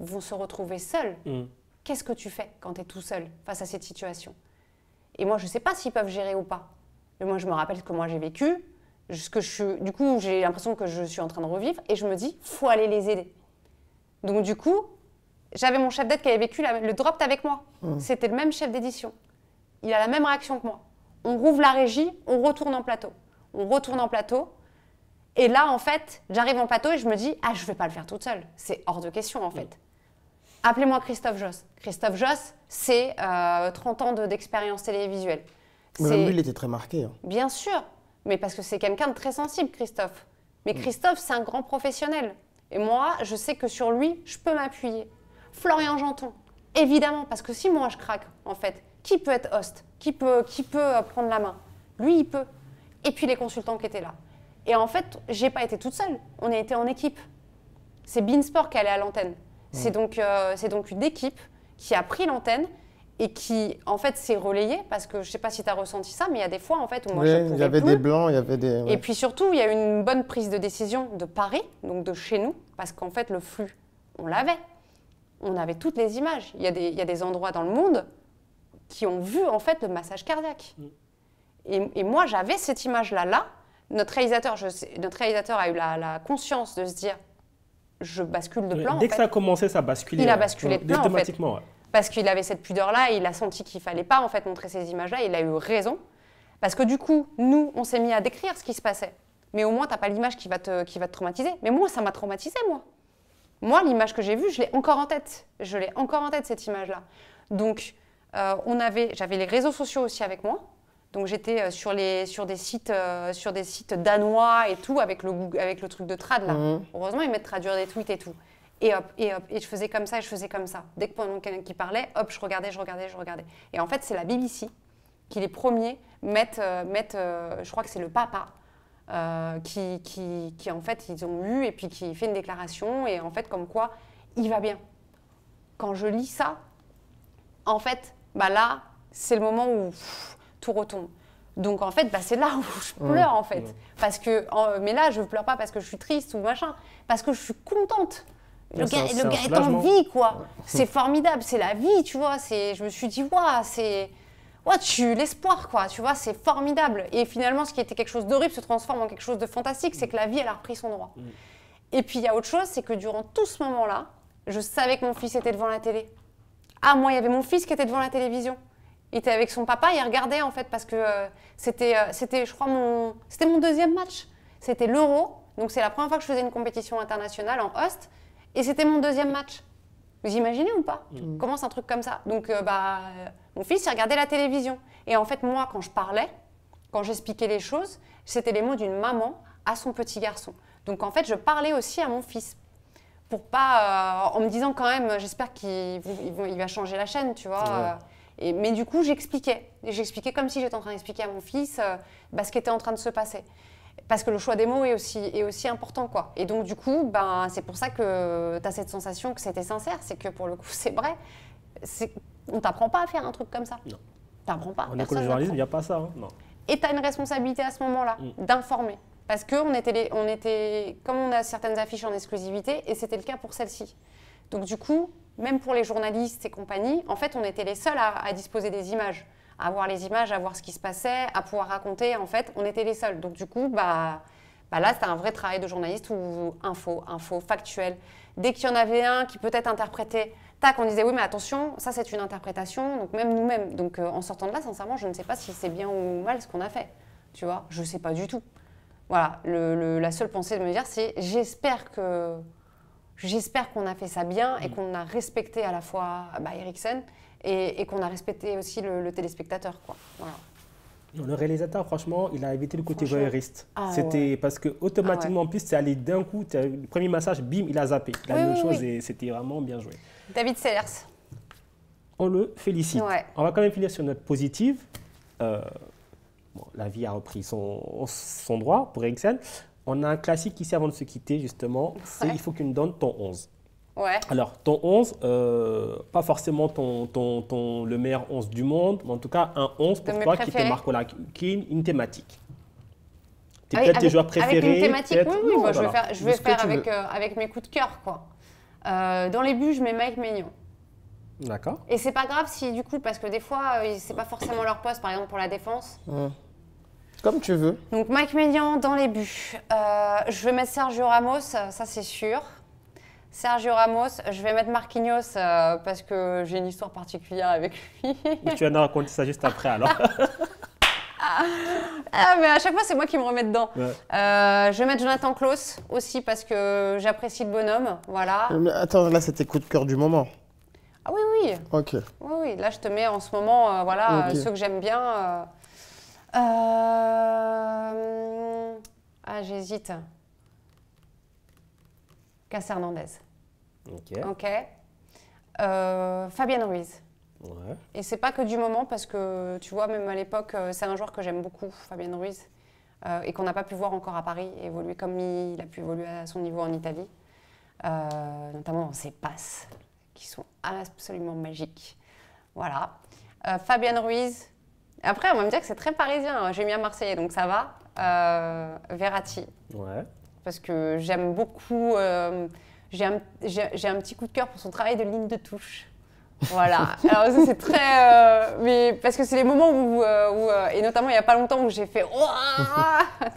vont se retrouver seuls. Qu'est-ce que tu fais quand tu es tout seul face à cette situation? Et moi, je ne sais pas s'ils peuvent gérer ou pas. Mais moi, je me rappelle ce que moi j'ai vécu, du coup, j'ai l'impression que je suis en train de revivre et je me dis, faut aller les aider. Donc du coup, j'avais mon chef d'ed qui avait vécu le Dropt avec moi. C'était le même chef d'édition. Il a la même réaction que moi. On rouvre la régie, on retourne en plateau. On retourne en plateau. Et là, en fait, j'arrive en plateau et je me dis, je ne vais pas le faire toute seule. C'est hors de question, en fait. Appelez-moi Christophe Josse. Christophe Josse, c'est 30 ans d'expérience télévisuelle. Mais lui, il était très marqué. Hein. Bien sûr, mais parce que c'est quelqu'un de très sensible, Christophe. Mais Christophe, c'est un grand professionnel. Et moi, je sais que sur lui, je peux m'appuyer. Florian Janton, évidemment, parce que si moi je craque, en fait, qui peut être host? Qui peut prendre la main? Lui, il peut. Et puis les consultants qui étaient là. Et en fait, j'ai pas été toute seule. On a été en équipe. C'est Beansport qui allait à l'antenne. C'est donc une équipe qui a pris l'antenne et qui, en fait, s'est relayée. Parce que je sais pas si tu as ressenti ça, mais il y a des fois, en fait, où moi, je pouvais il y avait plus. des blancs, il y avait des... Ouais. Et puis surtout, il y a eu une bonne prise de décision de Paris, donc de chez nous, parce qu'en fait, le flux, on l'avait. On avait toutes les images. Il y a des endroits dans le monde qui ont vu, en fait, le massage cardiaque. Et moi, j'avais cette image-là. Notre réalisateur a eu la conscience de se dire, je bascule de plan. Dès que ça a commencé, ça a basculé. Il a basculé de plan, automatiquement, en fait. Parce qu'il avait cette pudeur-là et il a senti qu'il ne fallait pas, en fait, montrer ces images-là. Il a eu raison. Parce que du coup, nous, on s'est mis à décrire ce qui se passait. Mais au moins, tu n'as pas l'image qui va te traumatiser. Mais moi, ça m'a traumatisé, moi. Moi, l'image que j'ai vue, je l'ai encore en tête. Je l'ai encore en tête, cette image-là. Donc, j'avais les réseaux sociaux aussi avec moi. Donc, j'étais sur des sites danois et tout, avec le truc de trad, là. Heureusement, ils mettent traduire des tweets et tout. Et hop, et je faisais comme ça, et je faisais comme ça. Dès que pendant quelqu'un qui parlait, hop, je regardais. Et en fait, c'est la BBC qui, les premiers, mettent je crois que c'est le papa, qui en fait, ils ont eu, et puis qui fait une déclaration, et en fait, comme quoi, il va bien. Quand je lis ça, en fait, là, c'est le moment où tout retombe. Donc, en fait, c'est là où je pleure, en fait. Parce que, mais là, je ne pleure pas parce que je suis triste ou machin, parce que je suis contente. Le gars est en vie, quoi. C'est formidable, c'est la vie, tu vois. Je me suis dit, l'espoir, quoi. Tu vois, c'est formidable. Et finalement, ce qui était quelque chose d'horrible se transforme en quelque chose de fantastique, c'est que la vie, elle a repris son droit. Et puis, il y a autre chose, c'est que durant tout ce moment-là, je savais que mon fils était devant la télé. Moi, il y avait mon fils qui était devant la télévision. Il était avec son papa, il regardait, en fait, parce que c'était, je crois, c'était mon deuxième match. C'était l'Euro. Donc, c'est la première fois que je faisais une compétition internationale en host. Et c'était mon deuxième match. Vous imaginez ou pas? Comment c'est un truc comme ça? Donc, mon fils, il regardait la télévision. Et en fait, moi, quand je parlais, quand j'expliquais les choses, c'était les mots d'une maman à son petit garçon. Donc, en fait, je parlais aussi à mon fils. Pour pas... en me disant quand même, j'espère qu'il va changer la chaîne, tu vois. Mais du coup, j'expliquais. J'expliquais comme si j'étais en train d'expliquer à mon fils ce qui était en train de se passer. Parce que le choix des mots est aussi important, quoi. Et donc, du coup, c'est pour ça que tu as cette sensation que c'était sincère. C'est que pour le coup, c'est vrai. On ne t'apprend pas à faire un truc comme ça. Non. Tu n'apprends pas. En école de journalisme, il n'y a pas ça. Hein. Non. Et tu as une responsabilité à ce moment-là d'informer. Parce que comme on a certaines affiches en exclusivité, et c'était le cas pour celle-ci. Donc, du coup, même pour les journalistes et compagnie, en fait, on était les seuls à disposer des images. À voir les images, à voir ce qui se passait, à pouvoir raconter. En fait, on était les seuls. Donc, du coup, là, c'était un vrai travail de journaliste où info, factuel. Dès qu'il y en avait un qui peut-être interprétait, on disait oui, mais attention, ça, c'est une interprétation. Donc, même nous-mêmes. Donc, en sortant de là, sincèrement, je ne sais pas si c'est bien ou mal ce qu'on a fait. Tu vois, je ne sais pas du tout. Voilà, la seule pensée de me dire, c'est j'espère qu'on a fait ça bien et qu'on a respecté à la fois Eriksen et qu'on a respecté aussi le téléspectateur, quoi. Voilà. Le réalisateur, franchement, il a évité le côté voyeuriste. C'était parce que automatiquement, en plus, c'est allé d'un coup, le premier massage, bim, il a zappé. La même chose et c'était vraiment bien joué. David Sellers. On le félicite. Ouais. On va quand même finir sur une note positive. La vie a repris son droit pour Eriksen. On a un classique ici avant de se quitter, justement. C'est il faut que tu nous donnes ton 11. Ouais. Alors, ton 11, pas forcément le meilleur 11 du monde, mais en tout cas un 11 pour toi qui te marque, qui est une thématique. Tu es peut-être tes joueurs préférés. Avec une thématique, oui, moi, je vais faire avec mes coups de cœur, quoi. Dans les buts, je mets Mike Maignan. D'accord. Et c'est pas grave si, du coup, parce que des fois, c'est pas forcément leur poste, par exemple pour la défense. Comme tu veux. Donc Mike Maignan dans les buts. Je vais mettre Sergio Ramos, ça c'est sûr. Sergio Ramos, je vais mettre Marquinhos parce que j'ai une histoire particulière avec lui. Tu vas nous raconter ça juste après alors. Mais à chaque fois, c'est moi qui me remets dedans. Ouais. Je vais mettre Jonathan Klaus aussi parce que j'apprécie le bonhomme. Voilà. Mais attends, là, c'est tes coups de cœur du moment. Ah oui, oui. Ok. Oui, oui. Là, je te mets en ce moment, voilà, Ok. ceux que j'aime bien. J'hésite. Cas Hernandez. Ok. Fabian Ruiz. Ouais. Et c'est pas que du moment parce que tu vois, même à l'époque, c'est un joueur que j'aime beaucoup, Fabian Ruiz, et qu'on n'a pas pu voir encore à Paris évoluer comme il a pu évoluer à son niveau en Italie, notamment dans ses passes qui sont absolument magiques. Voilà. Fabian Ruiz. Après, on va me dire que c'est très parisien. Hein. J'ai mis un Marseillais, donc ça va. Verratti. Ouais. Parce que j'aime beaucoup. J'ai un petit coup de cœur pour son travail de ligne de touche. Voilà. Alors ça c'est très, mais parce que c'est les moments où et notamment il y a pas longtemps où j'ai fait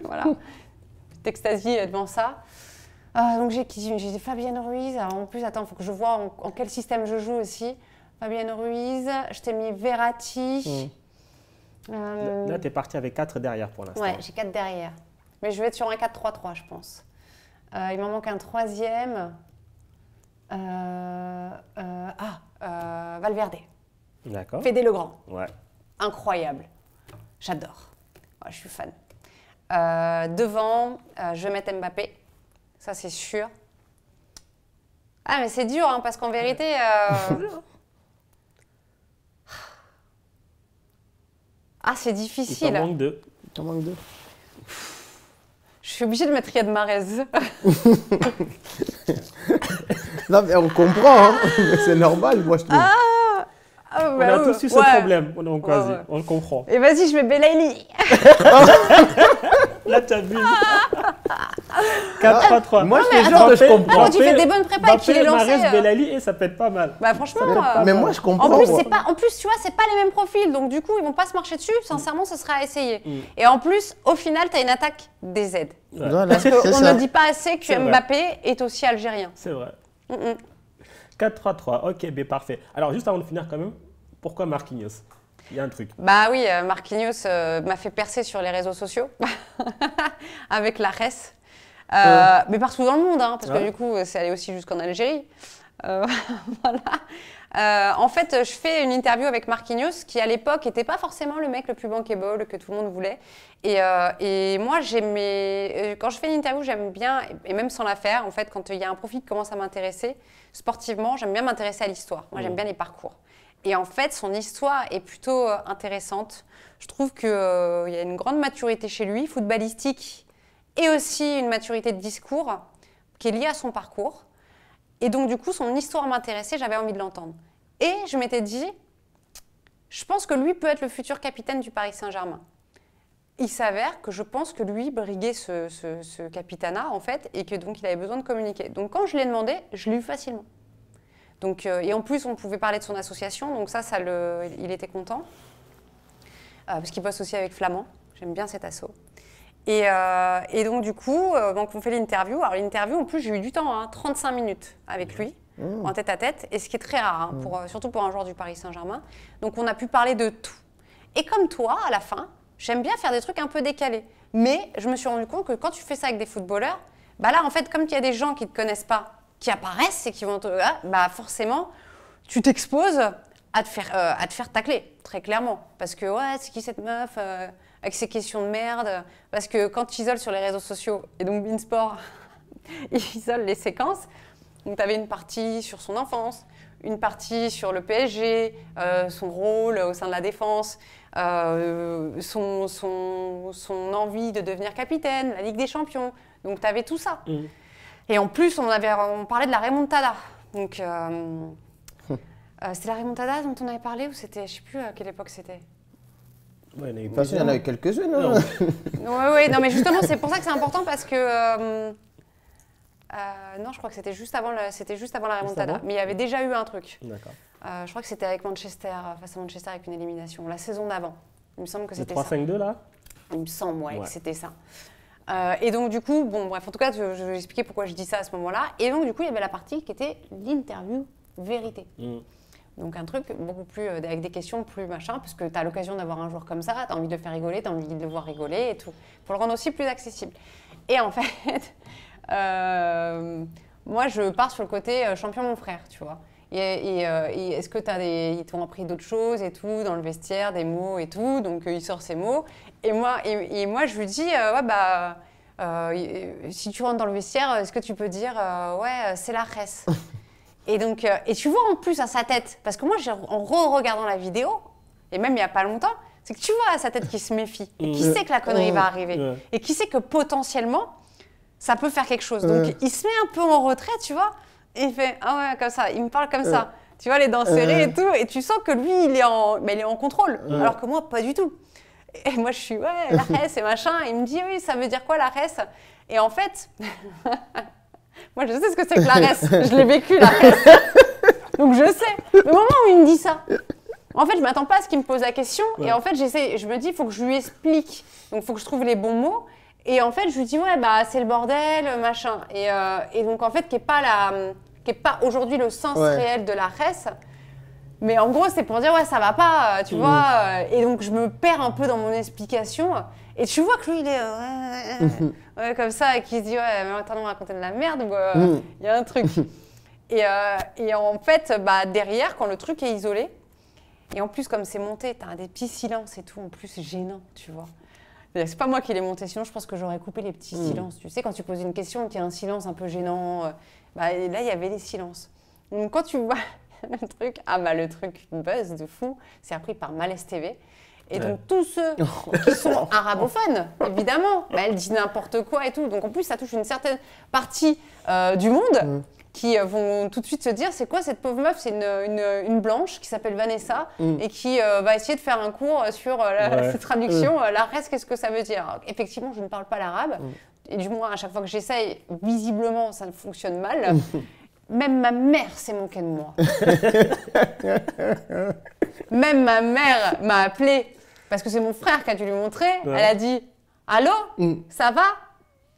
voilà, petite extasie devant ça. Donc j'ai dit Fabian Ruiz. Alors, en plus attends, faut que je vois en quel système je joue aussi. Fabian Ruiz. Je t'ai mis Verratti. Là t'es parti avec 4 derrière pour l'instant. Ouais, j'ai 4 derrière. Mais je vais être sur un 4-3-3 je pense. Il m'en manque un troisième. Valverde. D'accord. Fédé Legrand. Ouais. Incroyable. J'adore. Ouais, je suis fan. Devant, je vais mettre Mbappé. Ça, c'est sûr. Ah, mais c'est dur, hein, parce qu'en vérité... c'est difficile. Il t'en manque 2. Il t'en manque 2. Je suis obligée de mettre Riyad Mahrez. Non, mais on comprend, hein. C'est normal, moi je trouve. On a tous eu ce problème, donc vas-y, on le comprend. Et vas-y, je mets Belaïli. Là, tu as vu. 4-3-3. Moi, je te jure que je comprends. Quand tu fais des bonnes prépas et qu'il est lancé... Mahrez, Belaïli, et ça peut être pas mal. Bah franchement... Mais moi, je comprends. En plus, tu vois, c'est pas les mêmes profils. Donc du coup, ils vont pas se marcher dessus. Sincèrement, ce sera à essayer. Et en plus, au final, tu as une attaque des Z. Voilà, parce qu'on ne dit pas assez que Mbappé est aussi algérien. C'est vrai. 4-3-3, ok, mais parfait. Alors, juste avant de finir quand même, pourquoi Marquinhos? Il y a un truc. Bah oui, Marquinhos m'a fait percer sur les réseaux sociaux, avec la RES. Mais partout dans le monde, hein, parce que du coup, c'est allé aussi jusqu'en Algérie. Voilà. En fait, je fais une interview avec Marquinhos, qui à l'époque n'était pas forcément le mec le plus bankable que tout le monde voulait. Et moi, quand je fais une interview, j'aime bien, et même sans la faire, en fait, quand il y a un profil qui commence à m'intéresser, sportivement, j'aime bien m'intéresser à l'histoire. Moi, j'aime bien les parcours. Et en fait, son histoire est plutôt intéressante. Je trouve qu'il y a une grande maturité chez lui, footballistique, et aussi une maturité de discours qui est liée à son parcours. Et donc, du coup, son histoire m'intéressait, j'avais envie de l'entendre. Et je m'étais dit, je pense que lui peut être le futur capitaine du Paris Saint-Germain. Il s'avère que je pense que lui briguait ce capitanat, en fait, et que donc il avait besoin de communiquer. Donc, quand je l'ai demandé, je l'ai eu facilement. Donc, et en plus, on pouvait parler de son association, donc il était content. Parce qu'il bosse aussi avec Flamand, j'aime bien cet asso. Et donc, du coup, donc on fait l'interview. Alors, l'interview, en plus, j'ai eu du temps, hein, 35 minutes avec lui, en tête-à-tête, et ce qui est très rare, hein, surtout pour un joueur du Paris Saint-Germain. Donc, on a pu parler de tout. Et comme toi, à la fin, j'aime bien faire des trucs un peu décalés. Mais je me suis rendu compte que quand tu fais ça avec des footballeurs, bah là, en fait, comme il y a des gens qui ne te connaissent pas, qui apparaissent et qui vont bah forcément, tu t'exposes à te faire tacler, très clairement. Parce que, ouais, c'est qui cette meuf avec ses questions de merde. Parce que quand tu isoles sur les réseaux sociaux, et donc Beansport, il isole les séquences, donc tu avais une partie sur son enfance, une partie sur le PSG, son rôle au sein de la défense, son envie de devenir capitaine, la Ligue des Champions. Donc tu avais tout ça. Et en plus, on parlait de la remontada. Donc, c'était la remontada dont on avait parlé ou c'était, je ne sais plus à quelle époque c'était. Ouais, il y en a eu quelques-unes. Hein. Oui, non, mais justement, c'est pour ça que c'est important parce que... non, je crois que c'était juste avant la remontada. Mais il y avait déjà eu un truc. D'accord. Je crois que c'était avec Manchester, face à Manchester avec une élimination, la saison d'avant. Il me semble que c'était ça. Le 3-5-2 là ? Il me semble, ouais, que c'était ça. Et donc, du coup, bon, bref, en tout cas, je vais expliquer pourquoi je dis ça à ce moment-là. Et donc, du coup, il y avait la partie qui était l'interview vérité. Donc, un truc beaucoup plus, avec des questions plus machin, parce que tu as l'occasion d'avoir un joueur comme ça, tu as envie de le faire rigoler, tu as envie de le voir rigoler et tout. Pour le rendre aussi plus accessible. Et en fait, moi, je pars sur le côté champion mon frère, tu vois. Et est-ce que ils t'ont appris d'autres choses et tout, dans le vestiaire, des mots et tout, donc il sort ces mots. Et moi, je lui dis, si tu rentres dans le vestiaire, est-ce que tu peux dire, c'est la res. Et donc, et tu vois en plus à sa tête, parce que moi, en regardant la vidéo, et même il n'y a pas longtemps, c'est que tu vois à sa tête qu'il se méfie, et qui sait que la connerie va arriver, et qui sait que potentiellement, ça peut faire quelque chose. Donc, il se met un peu en retrait, tu vois. Et il fait, ah ouais, comme ça, il me parle comme ça. Tu vois, les dents serrées et tout. Et tu sens que lui, il est en contrôle. Alors que moi, pas du tout. Et moi, je suis, ouais, la res et machin. Il me dit, oui, ça veut dire quoi la res? Et en fait, moi, je sais ce que c'est que la res. Je l'ai vécu, la res. Donc, je sais. Le moment où il me dit ça, en fait, je ne m'attends pas à ce qu'il me pose la question. Et en fait, je me dis, il faut que je lui explique. Donc, il faut que je trouve les bons mots. Et en fait, je lui dis, ouais, bah, c'est le bordel, machin. Et donc, en fait, qui n'est pas aujourd'hui le sens réel de la res. Mais en gros, c'est pour dire, ouais, ça va pas, tu vois. Et donc, je me perds un peu dans mon explication. Et tu vois que lui, il est ouais, comme ça, et qu'il se dit, ouais, mais attends, on va raconter de la merde, ou il y a un truc. Et en fait, bah, derrière, quand le truc est isolé, et en plus, comme c'est monté, tu as des petits silences et tout, en plus, c'est gênant, tu vois. C'est pas moi qui l'ai monté, sinon je pense que j'aurais coupé les petits silences. Tu sais, quand tu poses une question et qu'il y a un silence un peu gênant, bah, là, il y avait des silences. Donc, quand tu vois le truc buzz de fou, c'est appris par Malaise TV. Et donc, tous ceux qui sont arabophones, évidemment, bah, elle dit n'importe quoi et tout. Donc, en plus, ça touche une certaine partie du monde qui vont tout de suite se dire, c'est quoi cette pauvre meuf? C'est une blanche qui s'appelle Vanessa et qui va essayer de faire un cours sur cette traduction. La res, qu'est-ce que ça veut dire? Alors, effectivement, je ne parle pas l'arabe. Et du moins, à chaque fois que j'essaye, visiblement, ça fonctionne mal. Même ma mère s'est moquée de moi. Même ma mère m'a appelée, parce que c'est mon frère qui a dû lui montrer. Elle a dit, allô, ça va?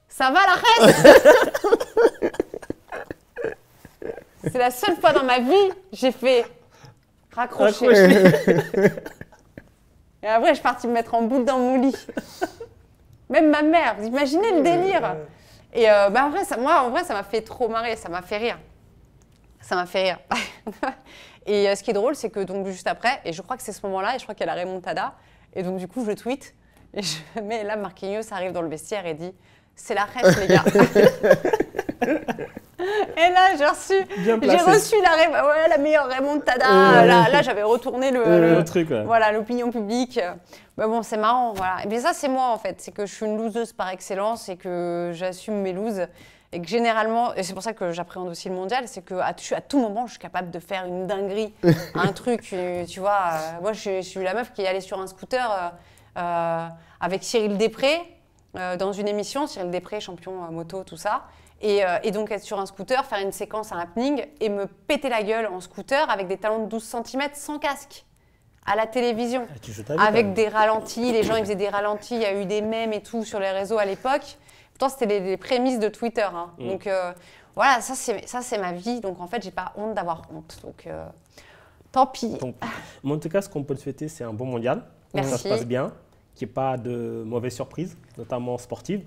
Ça va la res? C'est la seule fois dans ma vie j'ai fait raccrocher. Et après, je suis partie me mettre en boule dans mon lit. Même ma mère, vous imaginez le délire? Et bah, en vrai, ça m'a fait trop marrer, ça m'a fait rire. Ça m'a fait rire. Et ce qui est drôle, c'est que donc, juste après, et je crois que c'est ce moment-là, et je crois qu'il y a la remontada, et donc du coup, je tweete, et je mets là, Marquinhos arrive dans le vestiaire et dit « C'est la res, les gars !» Et là, j'ai reçu la meilleure remontada. Là, j'avais retourné le truc. Voilà, l'opinion publique. Mais bon, c'est marrant. Voilà. Et bien ça, c'est moi en fait. C'est que je suis une loseuse par excellence et que j'assume mes loses. Et que généralement, et c'est pour ça que j'appréhende aussi le mondial, c'est qu'à tout moment, je suis capable de faire une dinguerie, un truc. Tu vois, moi, je suis la meuf qui est allée sur un scooter avec Cyril Després dans une émission. Cyril Després, champion moto, tout ça. Et donc être sur un scooter, faire une séquence, un happening et me péter la gueule en scooter avec des talons de 12 cm sans casque à la télévision. Avec des ralentis, les gens ils faisaient des ralentis, il y a eu des mèmes et tout sur les réseaux à l'époque. Pourtant c'était les prémices de Twitter. Hein. Donc voilà, ça c'est ma vie. Donc en fait, j'ai pas honte d'avoir honte. Donc tant pis. Mais en tout cas, ce qu'on peut te souhaiter, c'est un bon mondial. Merci. Ça se passe bien, qu'il n'y ait pas de mauvaises surprises, notamment sportives.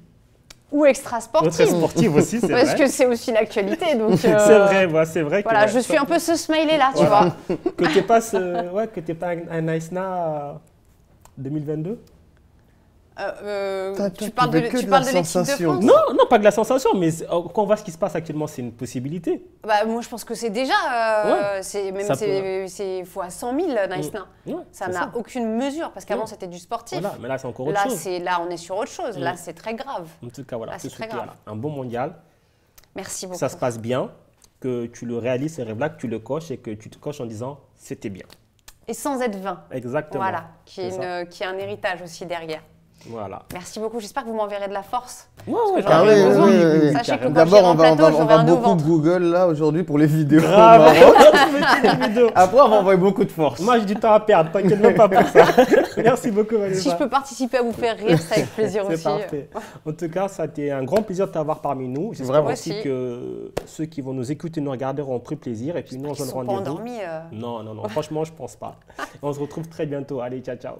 Ou extra-sportive. Extra-sportive aussi, c'est vrai. Parce que c'est aussi l'actualité. C'est vrai, c'est vrai. Voilà, je suis un peu ce smiley-là, tu vois. Que tu n'es pas un Aïsna 2022 tu parles de l'équipe de France? Non, pas de la sensation, mais quand on voit ce qui se passe actuellement, c'est une possibilité. Bah, moi, je pense que c'est déjà, c'est fois 100 000, Naïsna. Ça n'a aucune mesure, parce qu'avant, c'était du sportif. Voilà, mais là, c'est encore autre chose. Là, on est sur autre chose. Là, c'est très grave. En tout cas, voilà, là, c'est très grave. Un bon mondial. Merci beaucoup. Ça se passe bien, que tu le réalises, ce rêve-là, que tu le coches et que tu te coches en disant « c'était bien ». Et sans être vain. Exactement. Voilà, qui est un héritage aussi derrière. Voilà. Merci beaucoup. J'espère que vous m'enverrez de la force. Oui. Sachez que d'abord, on va beaucoup Google là aujourd'hui pour les vidéos. Après, on va envoyer beaucoup de force. Moi, j'ai du temps à perdre. T'inquiète même pas pour ça. Merci beaucoup, Vanessa. Si je peux participer à vous faire rire, c'est avec plaisir aussi. C'est parfait. En tout cas, ça a été un grand plaisir de t'avoir parmi nous. J'espère aussi que ceux qui vont nous écouter, nous regarder auront pris plaisir. Et puis nous, on se donne rendez-vous. Ils sont pas endormis. Non. Franchement, je pense pas. On se retrouve très bientôt. Allez, ciao.